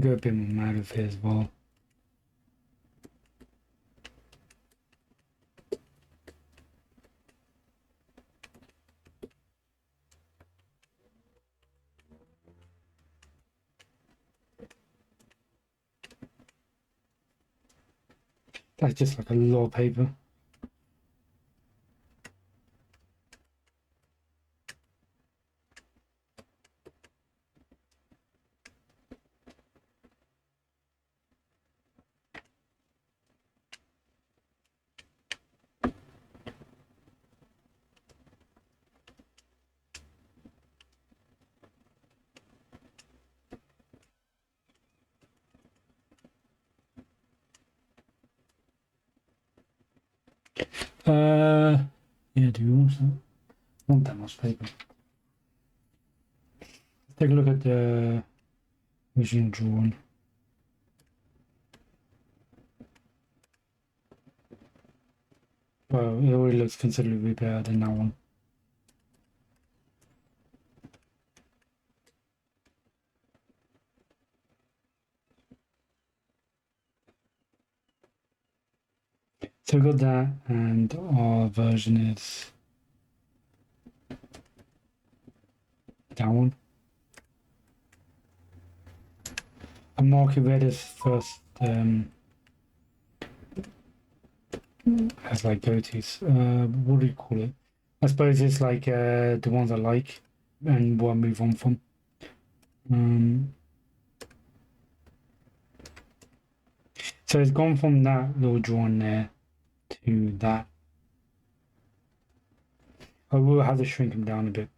[SPEAKER 1] Go a bit more mad with it as well. That's just like a lot of paper. Yeah, do you want that much paper? Let's take a look at the original drawing. Well, it already looks considerably better than that one. So we got that, and our version is that one. And mark it red as first, as like go-tos. What do you call it? I suppose it's like the ones I like and what I move on from. So it's gone from that little drawing there to that. I will have to shrink them down a bit.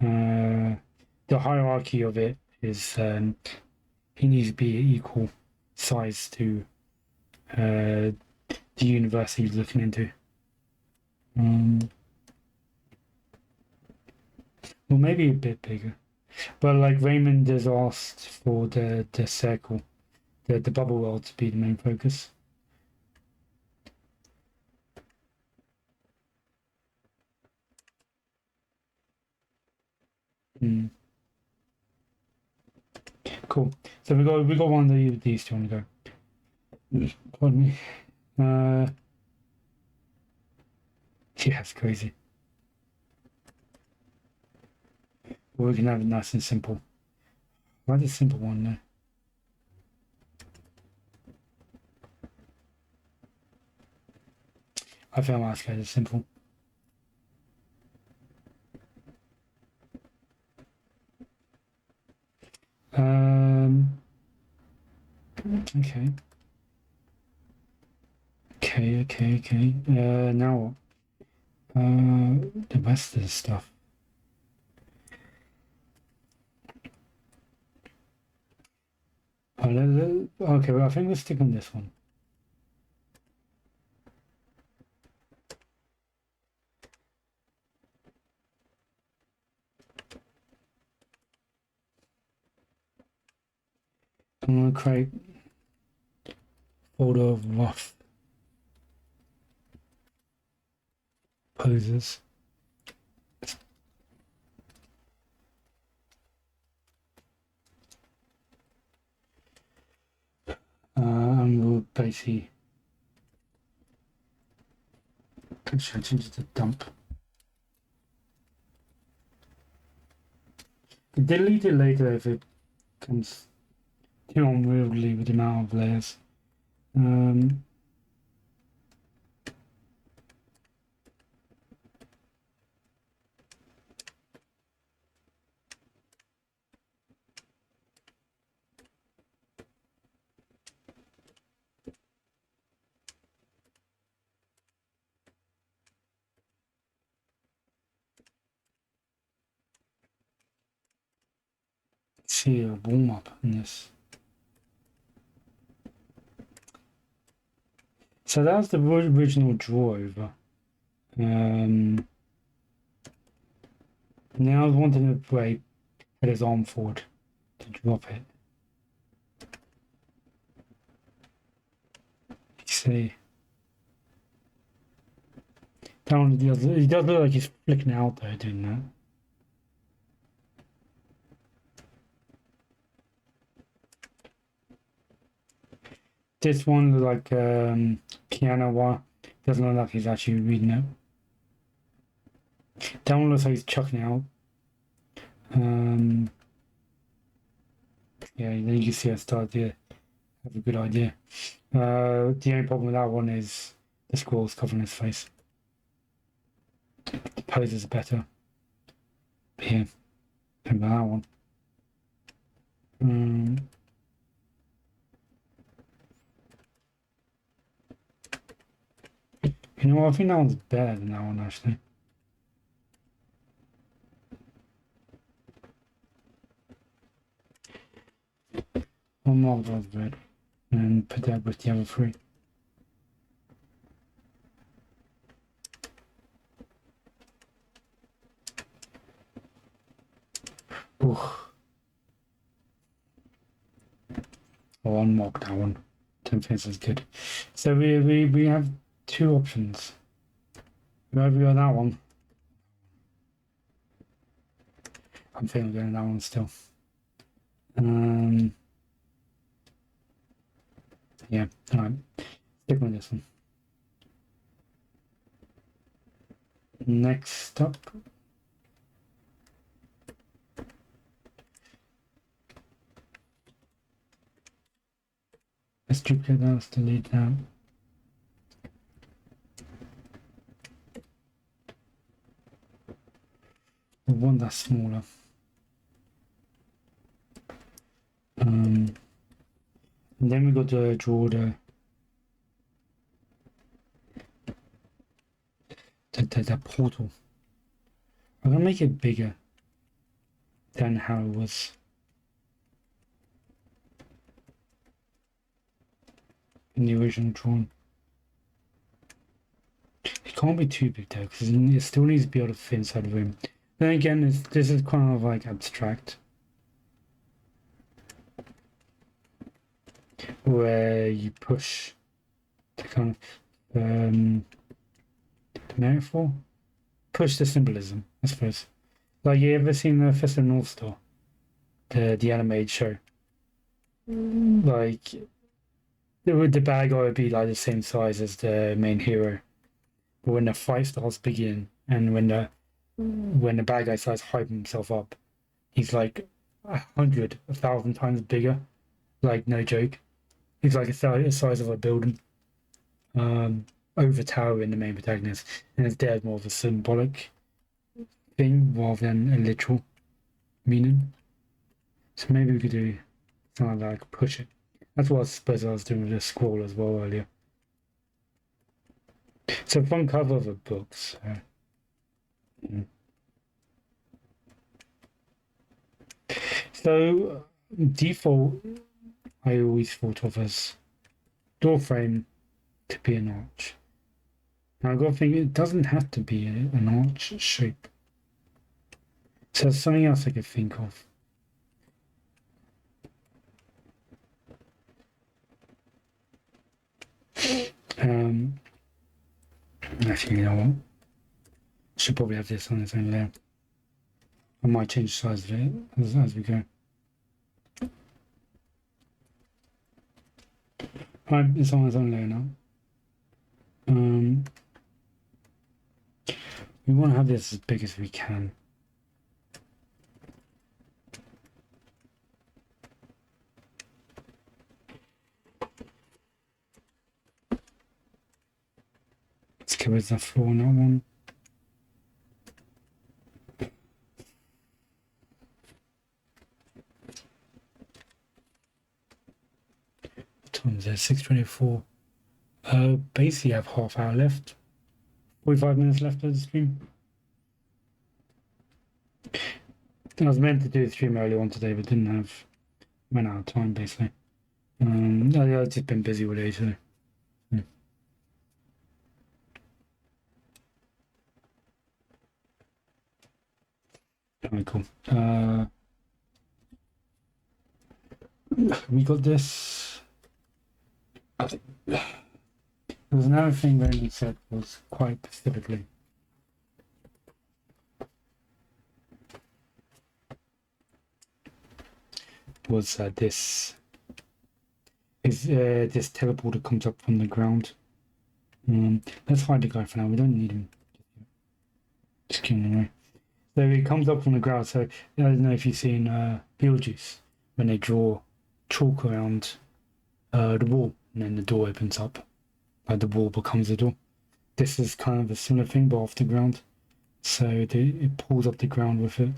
[SPEAKER 1] The hierarchy of it is he needs to be equal size to the universe he's looking into. Well, maybe a bit bigger. But like Raymond has asked for the circle, the bubble world to be the main focus. Cool. So we got one of these two on the go. Pardon me. Yeah, it's crazy. We can have it nice and simple. Why the simple one there? I found my guys simple. Okay. Okay. Now what? The rest of the stuff. Okay, well, I think we'll stick on this one. I'm going to create a folder of rough poses. And we'll basically should I change it to dump. Delete it later if it comes too unwieldy with the amount of layers. See a warm up in this. So that's the original draw over. Now I was wanting to put his arm forward to drop it. You see. That one, he does look like he's flicking out though doing that. This one looks like piano one. Doesn't look like he's actually reading it. That one looks like he's chucking out. Yeah, then you can see I started to have a good idea. The only problem with that one is the squirrel's covering his face. The poses are better. Here, think about that one. You know what? I think that one's better than that one actually. I'll mark those red and put that with the other three. Oh, I'll unmark that one. Don't think this is good. So we have two options. Maybe we got that one. I'm feeling going that one still. Yeah, alright. Stick with this one. Next up. Let's duplicate that, let's delete that. We want that smaller. And then we got to draw the portal. I'm gonna make it bigger than how it was in the original drawing. It can't be too big though, because it still needs to be able to fit inside the room. Then again, this is kind of like abstract, where you push the kind of the metaphor, push the symbolism, I suppose. Like, you ever seen the Fist of North Star, the animated show? Like, the bad guy would be like the same size as the main hero, but when the fight starts begin, and when the bad guy starts hyping himself up, he's like 100, 1,000 times bigger. Like, no joke. He's like the size of a building, overtowering the main protagonist, and his death more of a symbolic thing rather than a literal meaning. So maybe we could do something like push it. That's what I suppose I was doing with the scroll as well earlier. So front cover of a book. So, so default, I always thought of as door frame to be an arch. Now I've got to think it doesn't have to be an arch shape. So there's something else I could think of. Actually, you know what? Should probably have this on its own layer. I might change the size of it as we go. Right, it's on its own layer now. We want to have this as big as we can. Let's get rid of the floor on that one. What time is it? 6:24. Basically, I have half hour left. 45 minutes left of the stream. I was meant to do the stream earlier on today, but didn't have. Ran out of time, basically. I've just been busy with it, so. Very cool. We got this. There was another thing Randy said was quite specifically. Was this teleporter comes up from the ground. Let's hide the guy for now. We don't need him. Just kill him away. So he comes up from the ground. So I don't know if you've seen Beetlejuice when they draw chalk around the wall, and then the door opens up. Like the wall becomes a door. This is kind of a similar thing, but off the ground. So it pulls up the ground with it.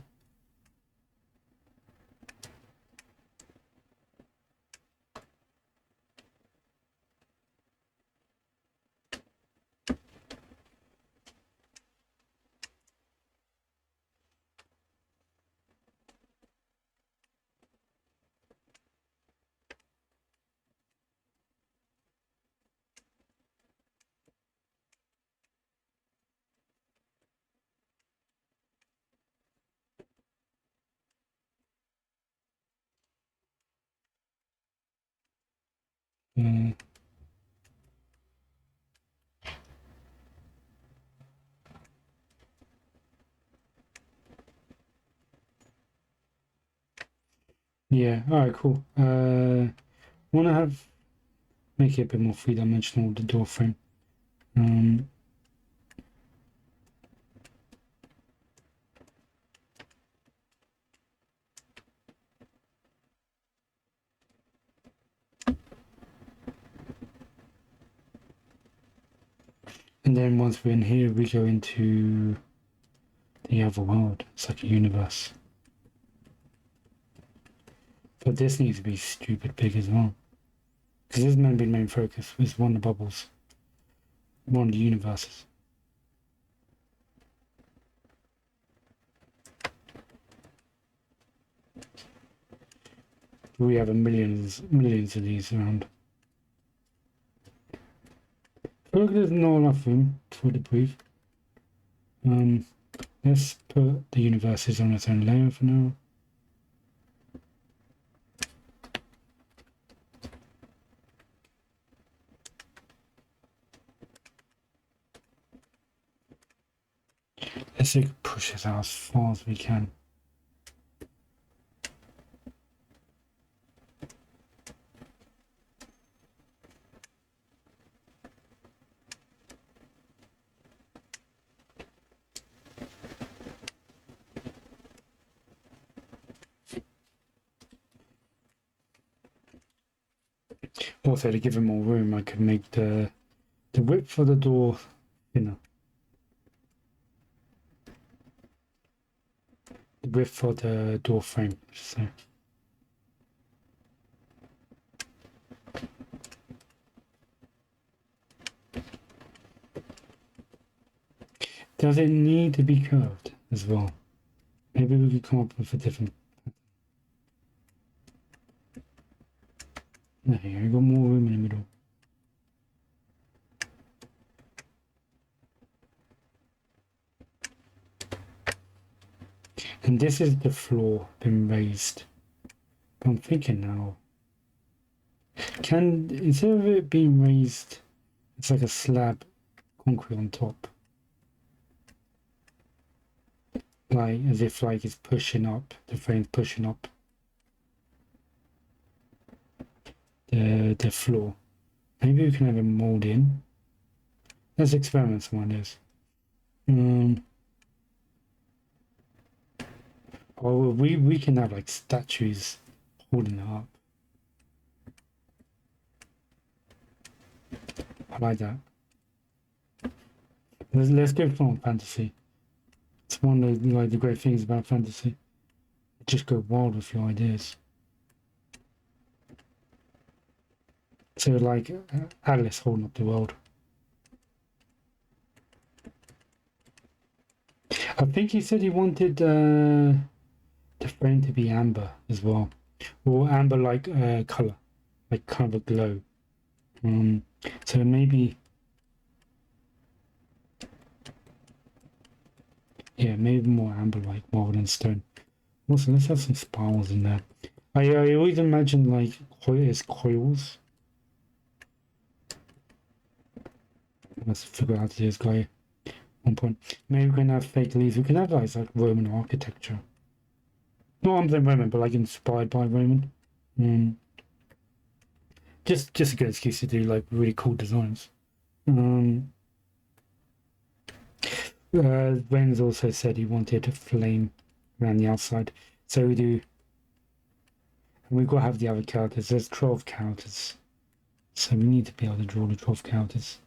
[SPEAKER 1] Yeah, alright, cool. Wanna have make it a bit more three-dimensional, the door frame. And then once we're in here, we go into the other world. It's like a universe. But this needs to be stupid big as well. Because this is meant to be the main focus. It's one of the bubbles. One of the universes. We have millions of these around. Look, there's not enough room for it to breathe. Let's put the universes on its own layer for now. Let's push this out as far as we can. Also, to give him more room, I could make the width for the door thinner. The width for the door frame, so. Does it need to be curved as well? Maybe we could come up with a different. There you go, got more room in the middle. And this is the floor been raised. But I'm thinking now, instead of it being raised, it's like a slab concrete on top. Like as if like it's pushing up, the frame's pushing up the floor. Maybe we can have a mold in. Let's experiment some ideas. Or we can have like statues holding it up. I like that. Let's go for fantasy. It's one of the great things about fantasy. Just go wild with your ideas. So like Alice holding up the world. I think he said he wanted the frame to be amber as well, or amber like color, like kind of a glow. So maybe, yeah, maybe more amber like rather than stone. Also, let's have some spirals in there. I always imagine like coils. Let's figure out how to do this guy. One point. Maybe we can have fake leaves. We can have like Roman architecture. Not I'm saying Roman, but like inspired by Roman. Just a good excuse to do like really cool designs. Ren's also said he wanted a flame around the outside. So we do. And we've got to have the other characters. There's 12 characters. So we need to be able to draw the 12 characters.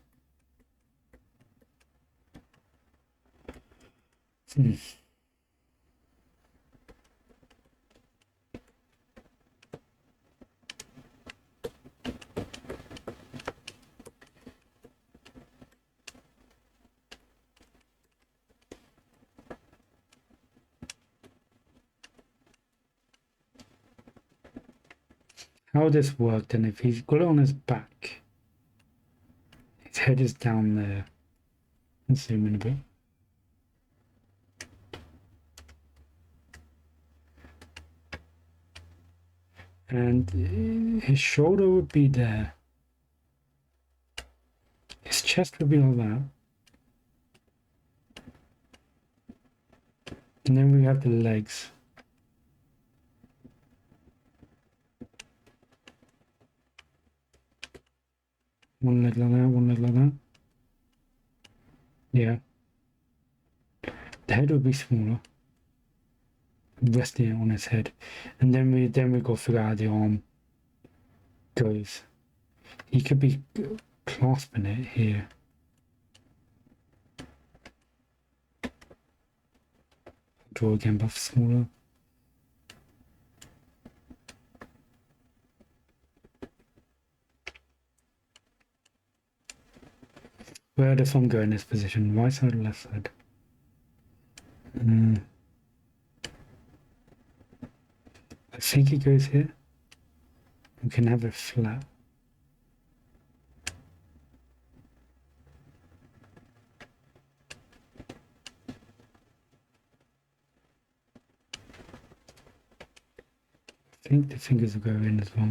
[SPEAKER 1] How would this work then if he's got it on his back? His head is down there. Let's zoom in a bit. And his shoulder would be there. chest would be like that. And then we have the legs. One leg like that, one leg like that. Yeah. The head would be smaller. Resting it on his head. And then we got to figure out how the arm goes. He could be clasping it here. Draw again, but smaller. Where does thumb go in this position? Right side or left side? I think it goes here. We can have it flat. I think the fingers will go in as well.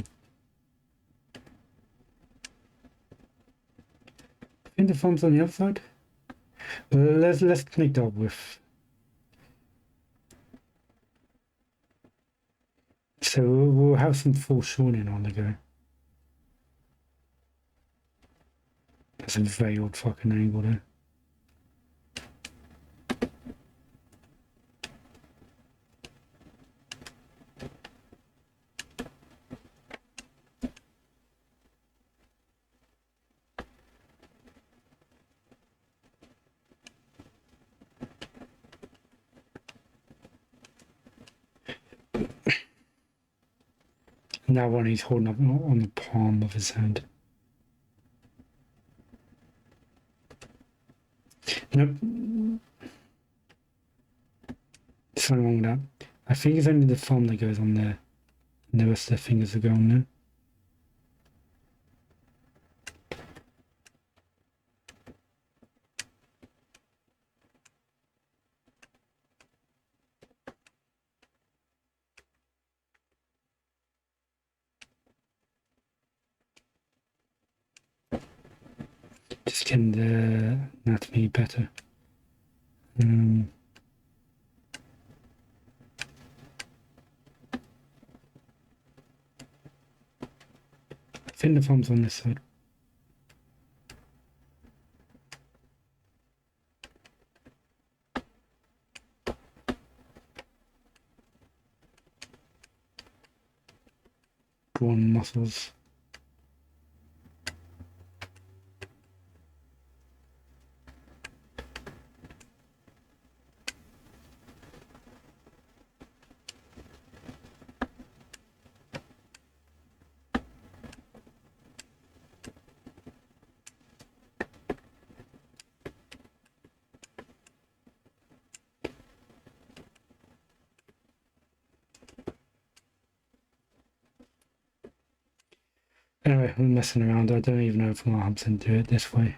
[SPEAKER 1] I think the thumb's on the other side. Let's connect up with. So we'll have some foreshortening on the go. That's a very odd fucking angle there. And that one he's holding up on the palm of his hand. Nope. Something wrong with that. I think it's only the thumb that goes on there. And the rest of the fingers will go on there. Just getting the anatomy better. I think the thumb's on this side. Drawn muscles. Anyway, we're messing around. I don't even know if I'll 100% do it this way.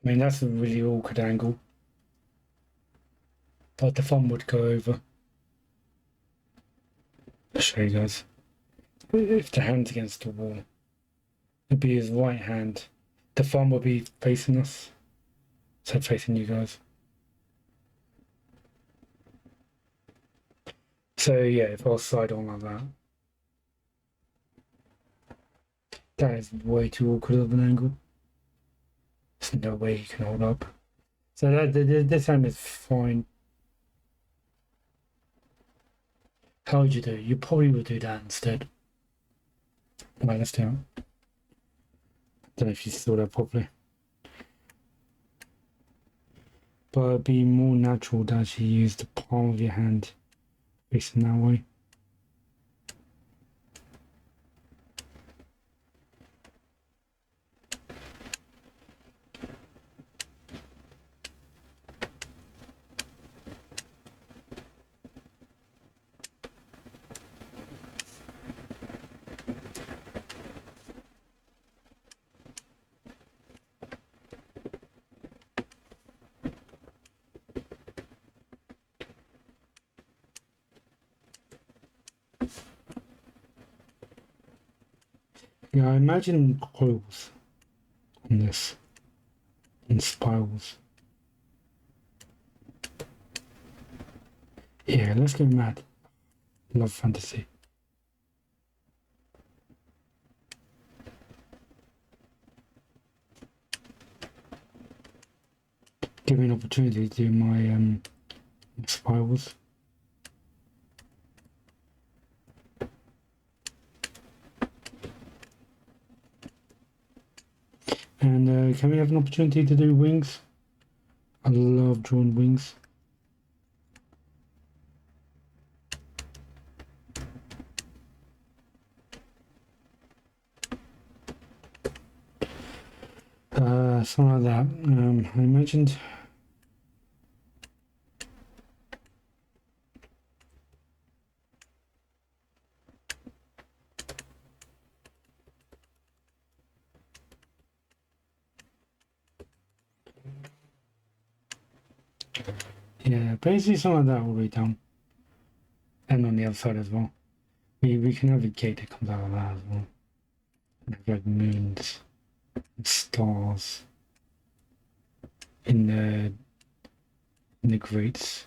[SPEAKER 1] I mean, that's a really awkward angle. But the thumb would go over. I'll show you guys. If the hand's against the wall, it'd be his right hand. The thumb would be facing us. So facing you guys. So yeah, if I was side on like that. That is way too awkward of an angle. There's no way he can hold up. So that this hand is fine. How would you do it? You probably would do that instead. Right, let's do it. Don't know if you saw that properly. But it'd be more natural to actually use the palm of your hand facing that way. Yeah, I imagine coils on this and spirals. Yeah, let's go mad. Love fantasy. Give me an opportunity to do my spirals. And can we have an opportunity to do wings? I love drawing wings. Something like that. I imagined. Yeah, basically something like that all the way down. And on the other side as well. We can have a gate that comes out of that as well. And have like moons and stars in the grates.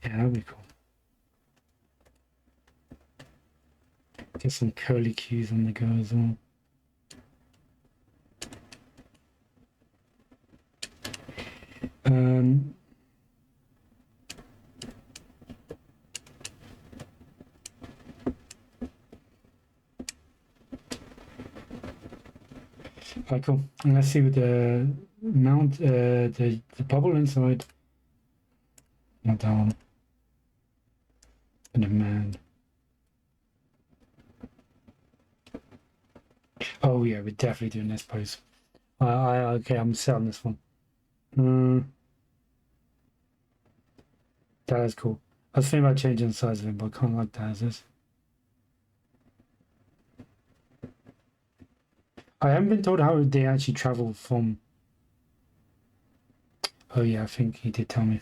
[SPEAKER 1] Yeah, that'd be cool. Get some curly cues on the go as well. Alright, cool. And let's see with the mount, the bubble inside. Not that one. And a man. Oh yeah, we're definitely doing this pose. Okay, I'm set on this one. That is cool. I was thinking about changing the size of it, but I can't like that as is. I haven't been told how they actually travel from. Oh yeah, I think he did tell me.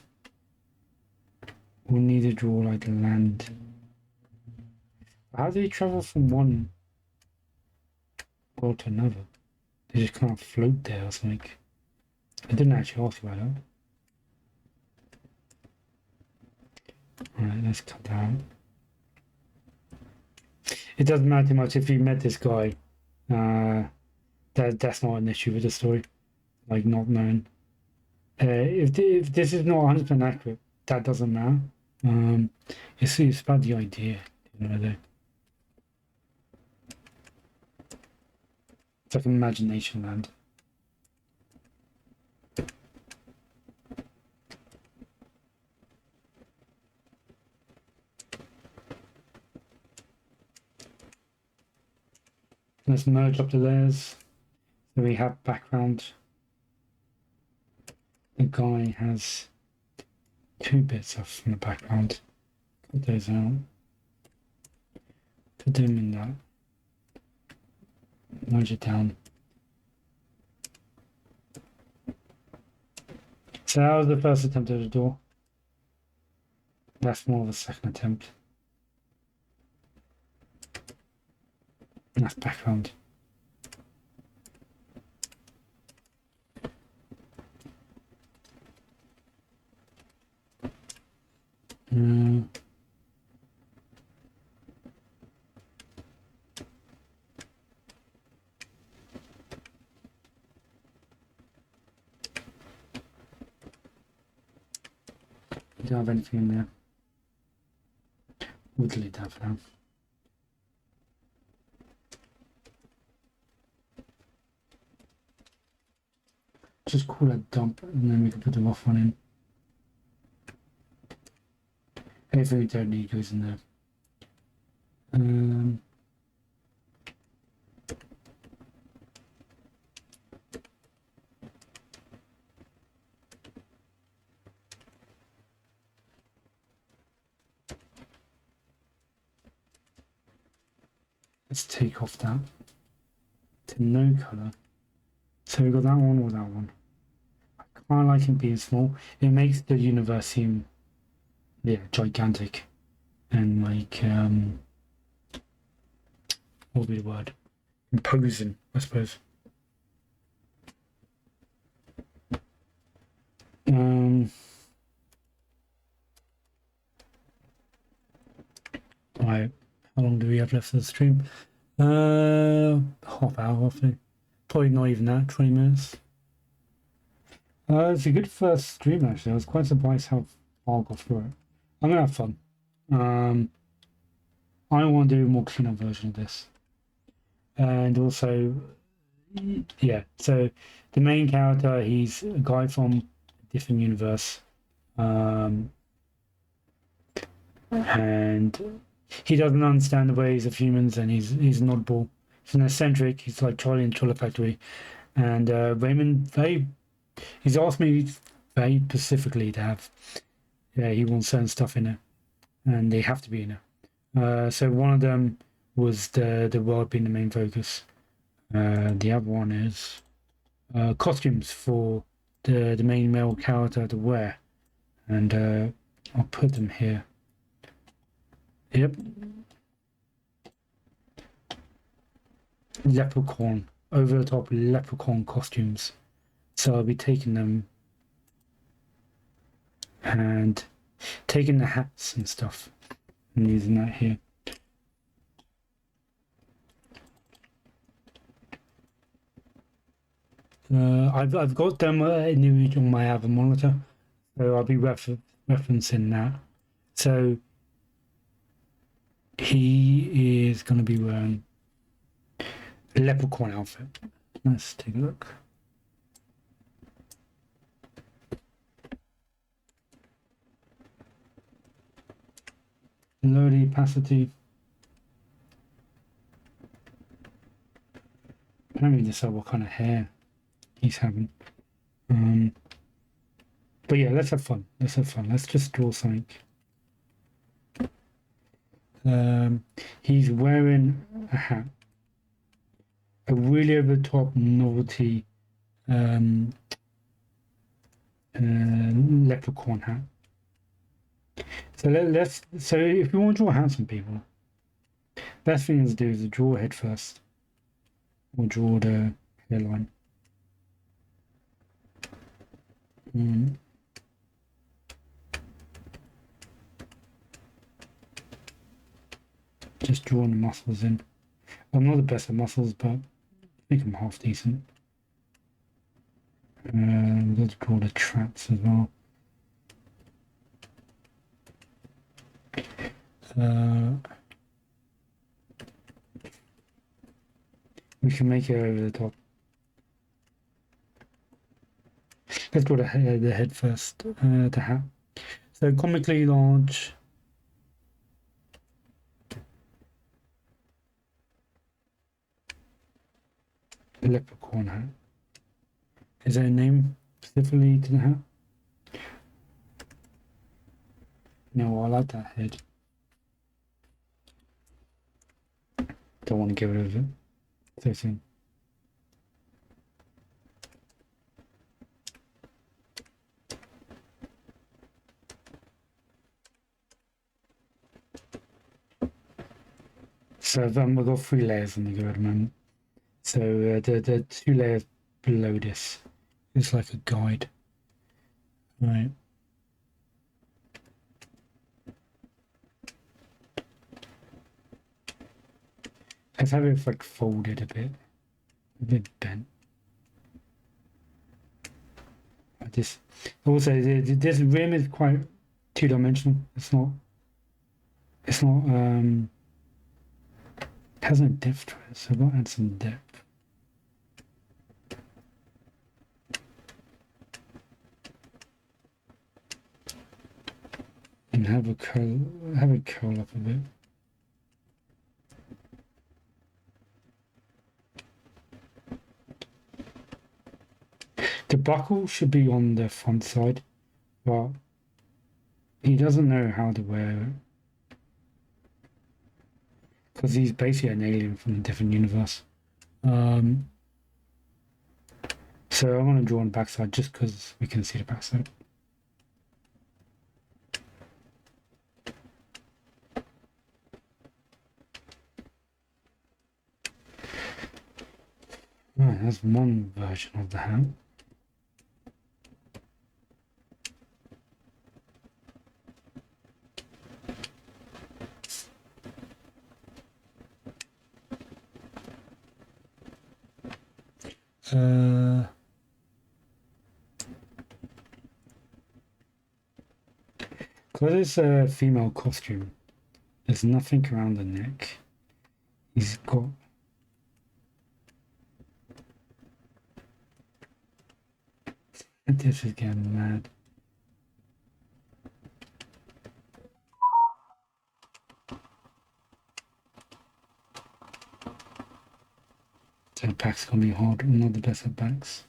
[SPEAKER 1] We'll need to draw like land. How do they travel from one world to another? They just can't float there or something. I didn't actually ask about that. Alright, let's cut that out. It doesn't matter much if you met this guy. That's not an issue with the story. Like, not knowing. If this is not 100% accurate, that doesn't matter. It's about the idea, you know. It's like an imagination land. Let's merge up the layers. So we have background. The guy has 2 bits off from the background. Cut those out. Put them in that. Merge it down. So that was the first attempt at the door. That's more of a second attempt. And that's background. Don't have anything in there. We'll delete that for now. Just call that dump and then we can put the rough one in. Anything we don't need goes in there. Let's take off that to no color. So we got that one or that one. I like him being small. It makes the universe seem, gigantic, and like what would be the word? Imposing, I suppose. Right, how long do we have left for the stream? Half hour, I think. Probably not even that, 20 minutes. It's a good first stream, actually. I was quite surprised how far I got through it. I'm gonna have fun. I want to do a more clean-up version of this. And also, yeah, so the main character, he's a guy from a different universe. And he doesn't understand the ways of humans, and he's an oddball. He's an eccentric. He's like Charlie in Chocolate Factory. And Raymond, he's asked me very specifically to have, he wants certain stuff in it, and they have to be in it. So one of them was the world being the main focus. The other one is costumes for the main male character to wear, and I'll put them here. Yep. Leprechaun, over the top leprechaun costumes. So I'll be taking them and taking the hats and stuff and using that here. I've got them in the image on my other monitor, so I'll be referencing that. So he is going to be wearing a leprechaun outfit. Let's take a look. Low the opacity. I don't really decide what kind of hair he's having. But yeah, let's have fun. Let's just draw something. He's wearing a hat. A really over the top novelty leprechaun hat. So if you want to draw handsome people, best thing to do is to draw a head first, or draw the hairline. Just drawing the muscles in. I'm not the best at muscles, but I think I'm half decent. Let's draw the traps as well. We can make it over the top. Let's draw the head first, the hat. So comically large. Leprechaun hat. Is there a name specifically to the hat? No, I like that head. Don't want to get rid of it so soon. So we've got 3 layers on the go at the moment. So the 2 layers below this is like a guide. Right. Let's have it like folded a bit bent. Like this. Also, this rim is quite 2-dimensional. It's not it has no depth to it, so I've got to add some depth. And have it curl up a bit. The buckle should be on the front side, but he doesn't know how to wear it. Because he's basically an alien from a different universe. So I want to draw on the backside just because we can see the backside. Oh, that's one version of the hat. Because it's a female costume, there's nothing around the neck. He's got this is getting mad. So back's gonna be hard. I'm not the best at backs.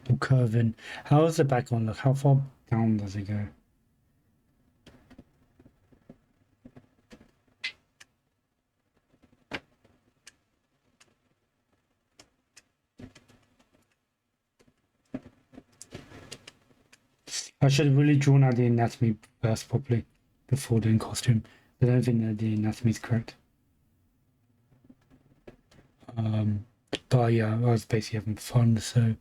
[SPEAKER 1] Or curving. How is the back on? Look, how far down does it go? I should have really drawn out the anatomy first properly before doing costume. I don't think that the anatomy is correct. But yeah, I was basically having fun, so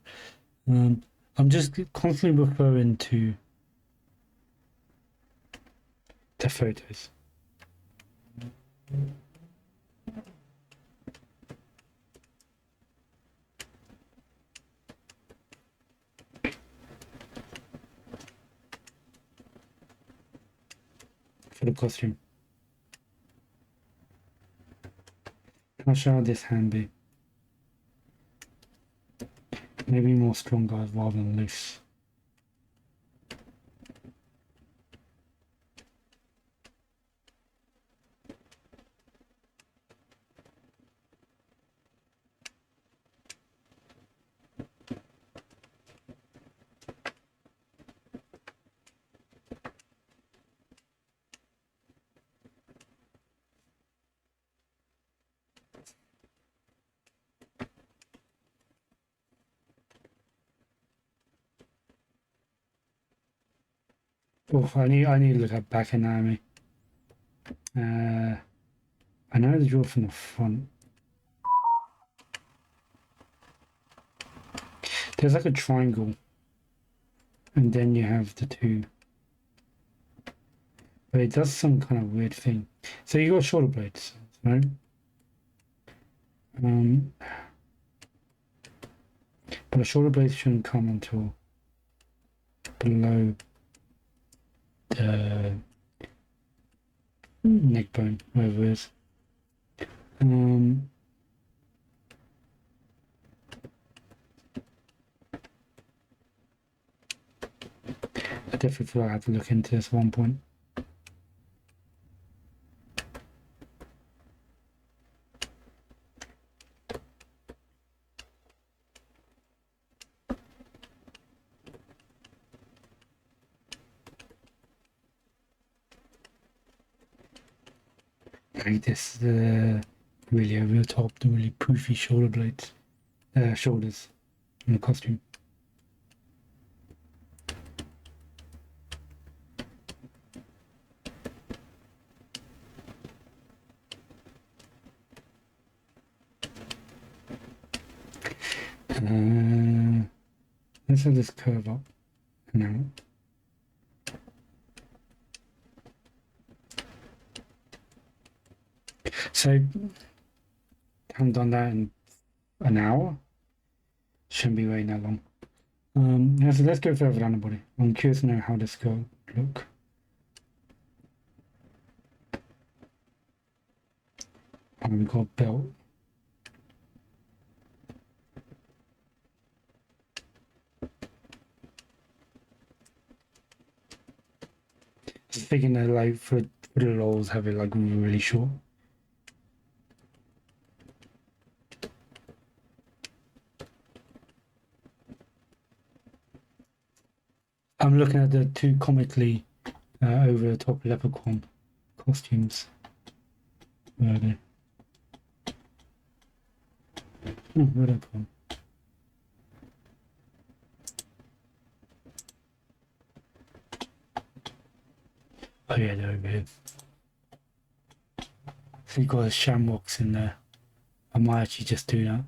[SPEAKER 1] I'm just constantly referring to the photos. For the costume. How shall this hand be? Maybe more strong guys rather than loose. Oh, I need to look at back anatomy. I know the draw from the front. There's like a triangle, and then you have the two. But it does some kind of weird thing. So you got shoulder blades, right? But the shoulder blades shouldn't come until below the neck bone, wherever it is. I definitely feel like I have to look into this at one point. Like this, really over the top, the really poofy shoulder blades, shoulders in the costume. Let's have this curve up now. So I haven't done that in an hour. Shouldn't be waiting that long. Yeah, so let's go further down the body. I'm curious to know how this will look. And we've got a belt. I was thinking that like for the lows have it like really short. I'm looking at the two comically over the top leprechaun costumes. Where are they? Oh, leprechaun. Oh yeah, they're over here. So you got the shamrocks in there. I might actually just do that.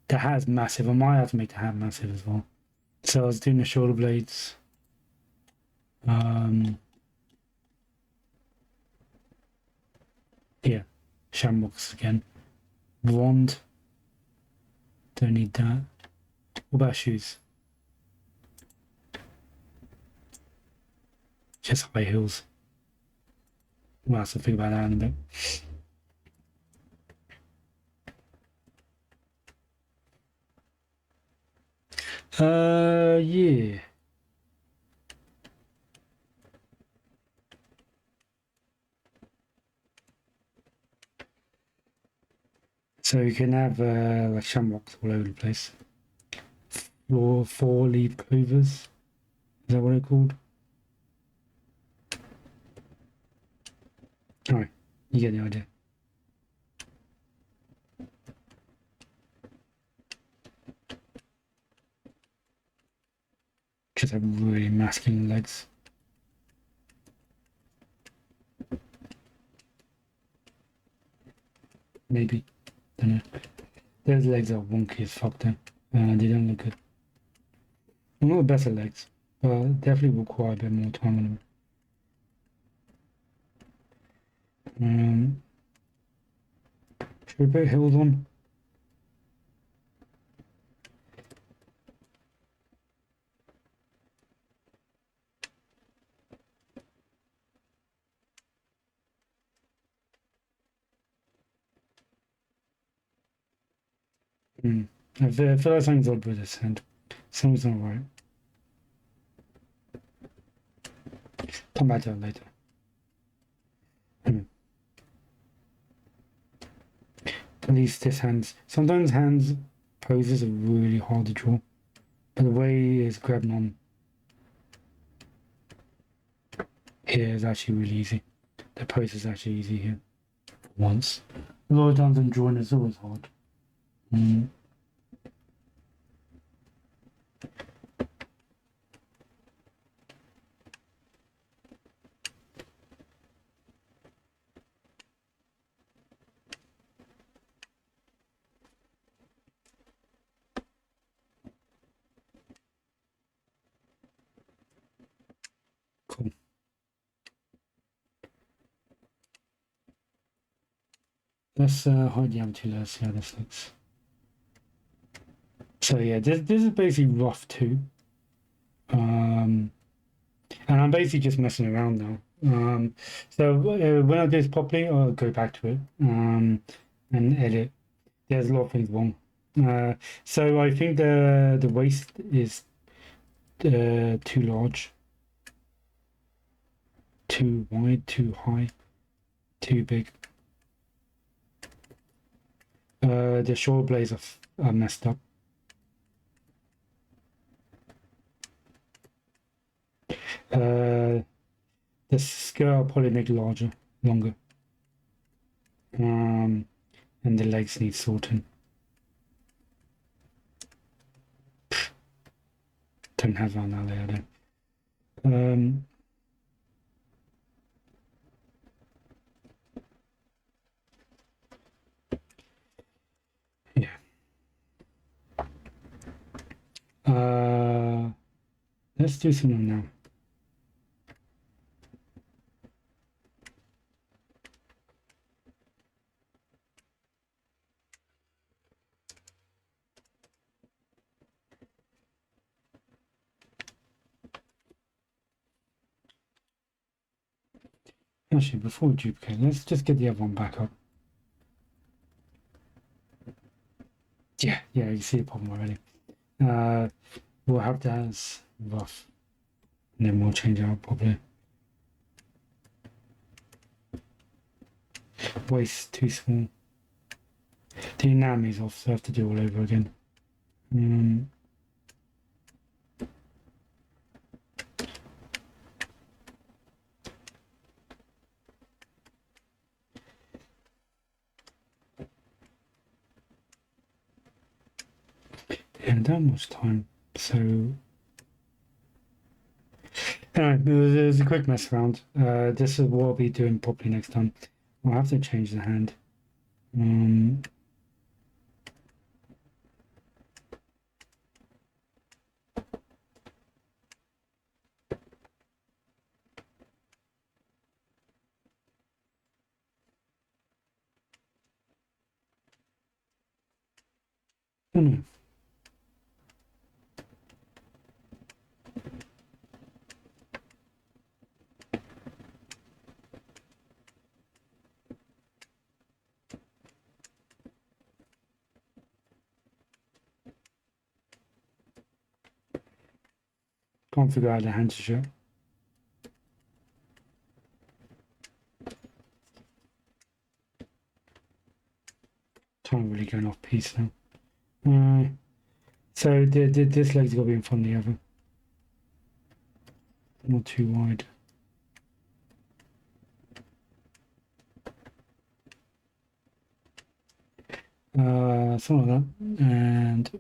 [SPEAKER 1] The hat's massive. I might have to make the hat massive as well. So I was doing the shoulder blades. Yeah, shamrocks again. Wand. Don't need that. What about shoes? Just high heels. We'll have to think about that in a bit. Yeah. So you can have like shamrocks all over the place. Four-leaf clovers. Is that what they're called? Alright, you get the idea. Just have really masculine legs. Maybe. Don't know. Those legs are wonky as fuck then. They don't look good. Well, not the best of legs, but definitely require a bit more time on them. Should we put heels on? I feel like something's odd with this hand. Something's not right. Come back to that later. At least this hand. Sometimes hands poses are really hard to draw, but the way it's grabbing on here is actually really easy. The pose is actually easy here. Once. A lot of times in drawing it's always hard. Cool. Let's hide the empty. Let's see how this looks. So yeah, this is basically rough too. And I'm basically just messing around now. So when I do this properly, I'll go back to it and edit. There's a lot of things wrong. So I think the waist is too large, too wide, too high, too big. The shoulder blades are messed up. The skirt I'll probably make longer. And the legs need sorting. Don't have that now later. Yeah. Let's do something now. Actually, before we duplicate, let's just get the other one back up. Yeah, you see the problem already. We'll have that as rough, and then we'll change it out probably. Waist too small. The anatomy off, so I have to do all over again. Yeah, that much time. So Anyway, there's a quick mess around. This is what I'll be doing properly next time. I'll have to change the hand. Anyway. Can't figure out the hand to show. Time really going off piece now. So this leg's got to be in front of the other. Not too wide. Something like that. And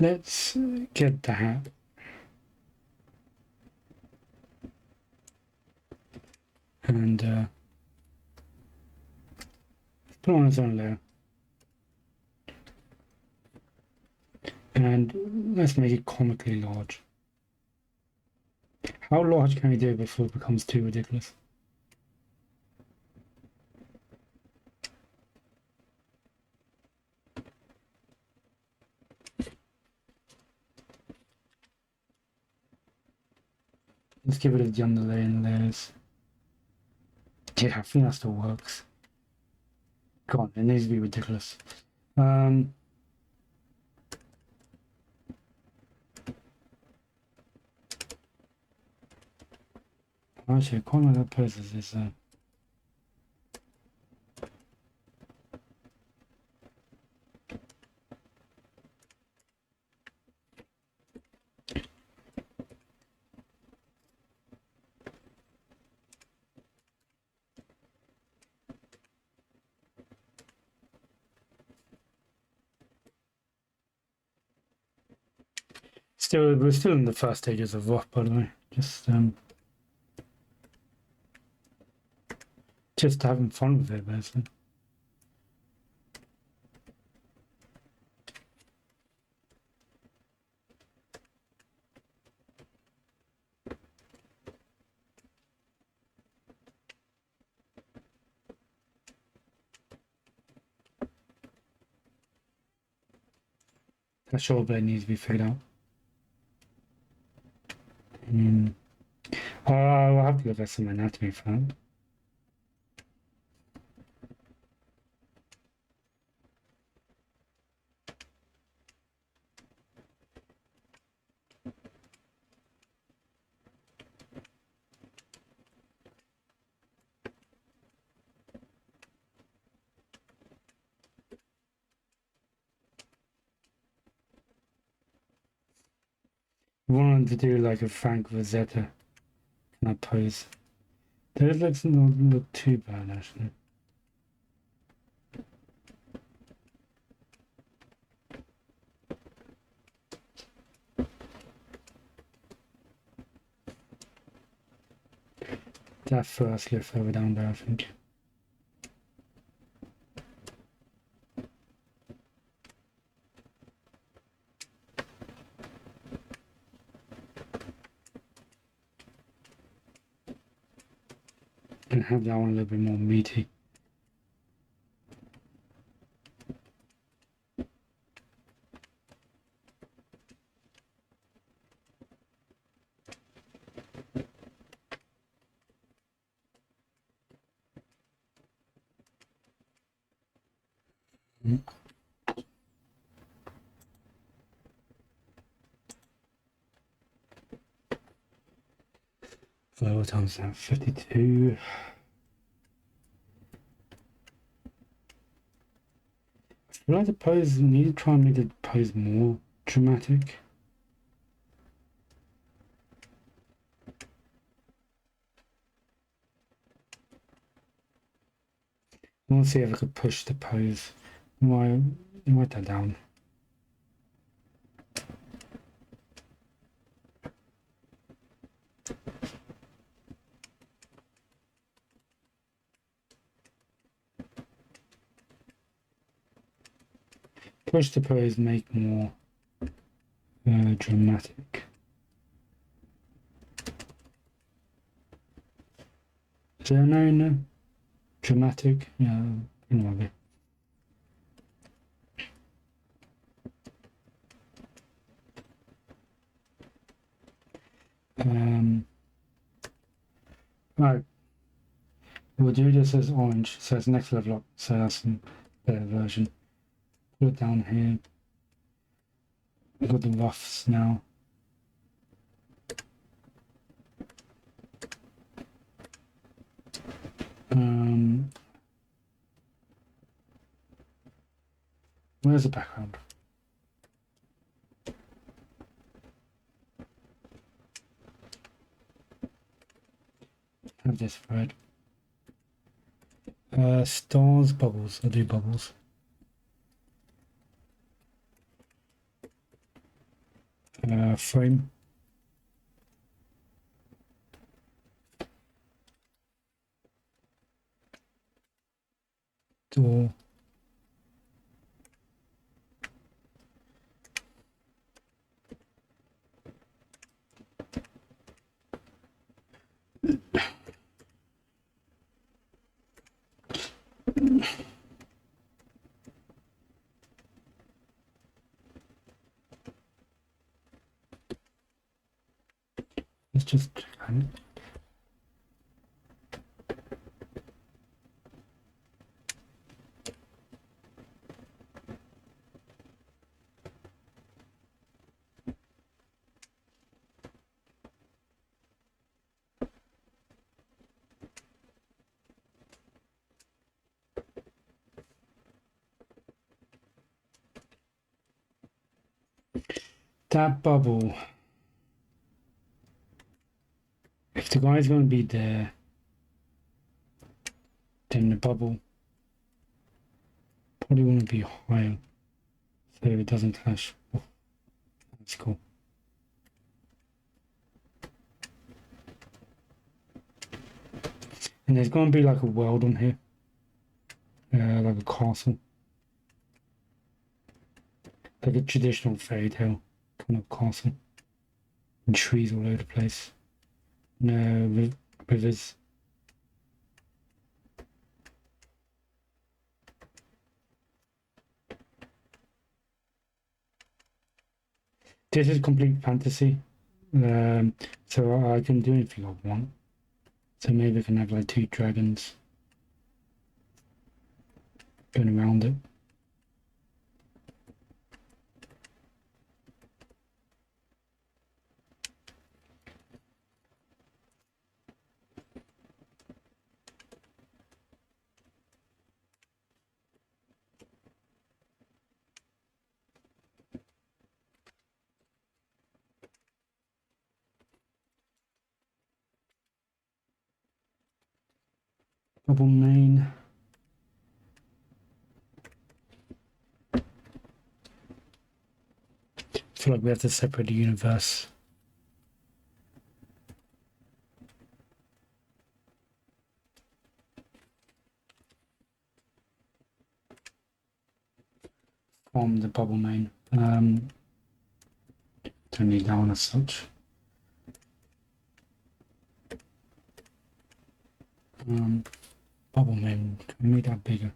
[SPEAKER 1] let's get the hat. And put it on its own layer. And let's make it comically large. How large can we do it before it becomes too ridiculous? Let's get rid of the underlaying layers. Yeah, I think that still works. God, it needs to be ridiculous. Actually, quite like that poses is we're still in the first stages of rough, by the way. Just having fun with it, basically. That shoulder blade needs to be figured out. I'll have to go back to some anatomy for that. I wanted to do like a Frank Rosetta kind of pose. Those legs don't look too bad, actually. That first lift over down there, I think. And have that one a little bit more meaty. So what time is that? 52. I like the pose. We need to try and make the pose more dramatic. I want to see if I could push the pose. Write that down. Push the pose, make more dramatic. Is there no dramatic? Yeah, anyway. Right. We'll do this as orange, so it's next level up, so that's a better version. Put it down here. We've got the roughs now. Where's the background? Have this thread. Stars, bubbles. I'll do bubbles. Frame. Door. Let's just that bubble. If the guy's going to be there, then the bubble probably want to be higher so it doesn't clash. Oh, that's cool. And there's going to be like a world on here, like a castle, like a traditional fairy tale kind of castle, and trees all over the place. No, rivers. This is complete fantasy, so I can do anything I want. So maybe I can have like 2 dragons going around it. Bubble main. I feel like we have to separate the universe. From the bubble main. Don't need that one as such. Bubble main, can we make that bigger?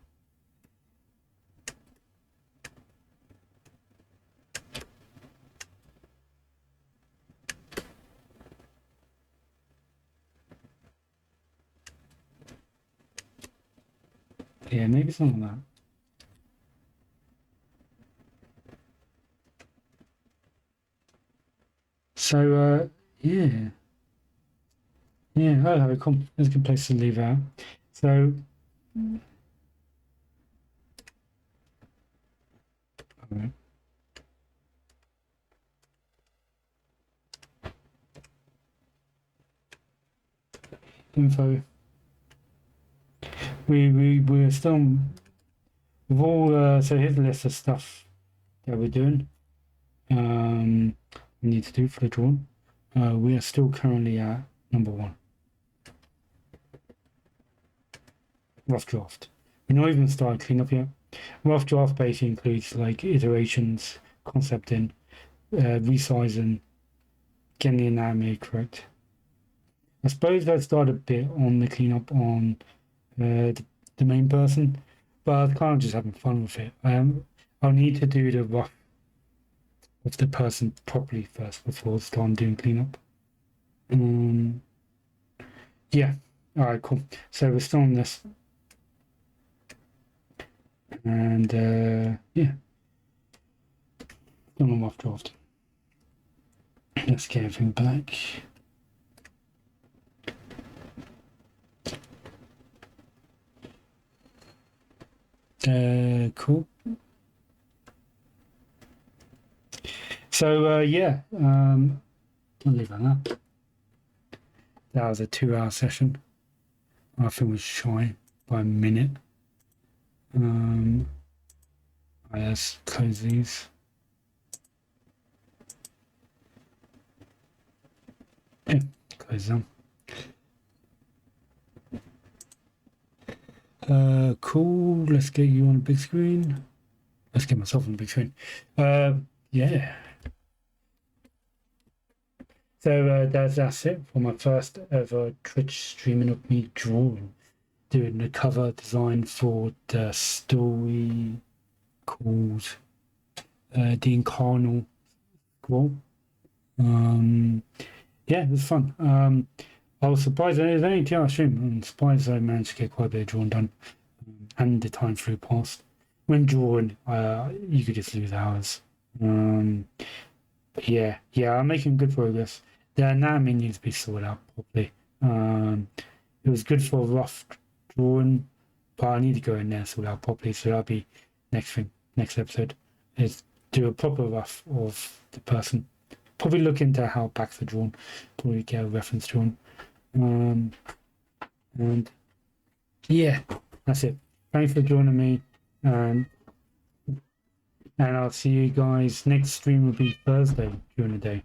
[SPEAKER 1] Yeah, maybe something like that. So, yeah. Yeah, oh, cool. That's a good place to leave out. So, Right. Info. We're still with all. So here's a list of stuff that we're doing. We need to do for the drawing. We are still currently at number 1. Rough draft. We're not even started cleanup yet. Rough draft basically includes like iterations, concepting, resizing, getting the anatomy correct. I suppose that started a bit on the cleanup on the main person, but I was kind of just having fun with it. I'll need to do the rough of the person properly first before starting doing cleanup. Yeah. All right, cool. So we're still on this. And yeah, still on rough draft. Let's get everything back. Cool. So yeah, I'll leave it at that. That was a 2-hour session. I think we're shy by a minute. Let's close these. Yeah, close them. Cool. Let's get you on a big screen. Let's get myself on a big screen. Yeah. So that's it for my first ever Twitch streaming of me drawing, doing the cover design for the story called the Incarnal scroll. Yeah, it was fun. I was surprised. It was only a 2-hour stream. I'm surprised I managed to get quite a bit of drawing done, and the time flew past. When drawing, you could just lose hours. But yeah, I'm making good progress. The anatomy needs to be sorted out properly. It was good for rough drawing, but I need to go in there and sort it out properly. So that'll be next episode, is do a proper rough of the person. Probably look into how backs are drawn. Probably get a reference drawn. And yeah, that's it. Thanks for joining me. And I'll see you guys. Next stream will be Thursday during the day.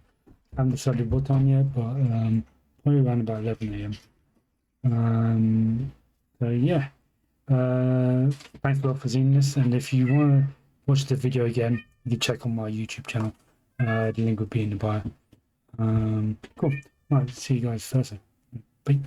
[SPEAKER 1] I haven't decided what time yet, but probably around about 11 a.m. So yeah, thanks a lot for seeing this. And if you want to watch the video again, you can check on my YouTube channel. The link will be in the bio. Cool. Right, see you guys Thursday. Bye.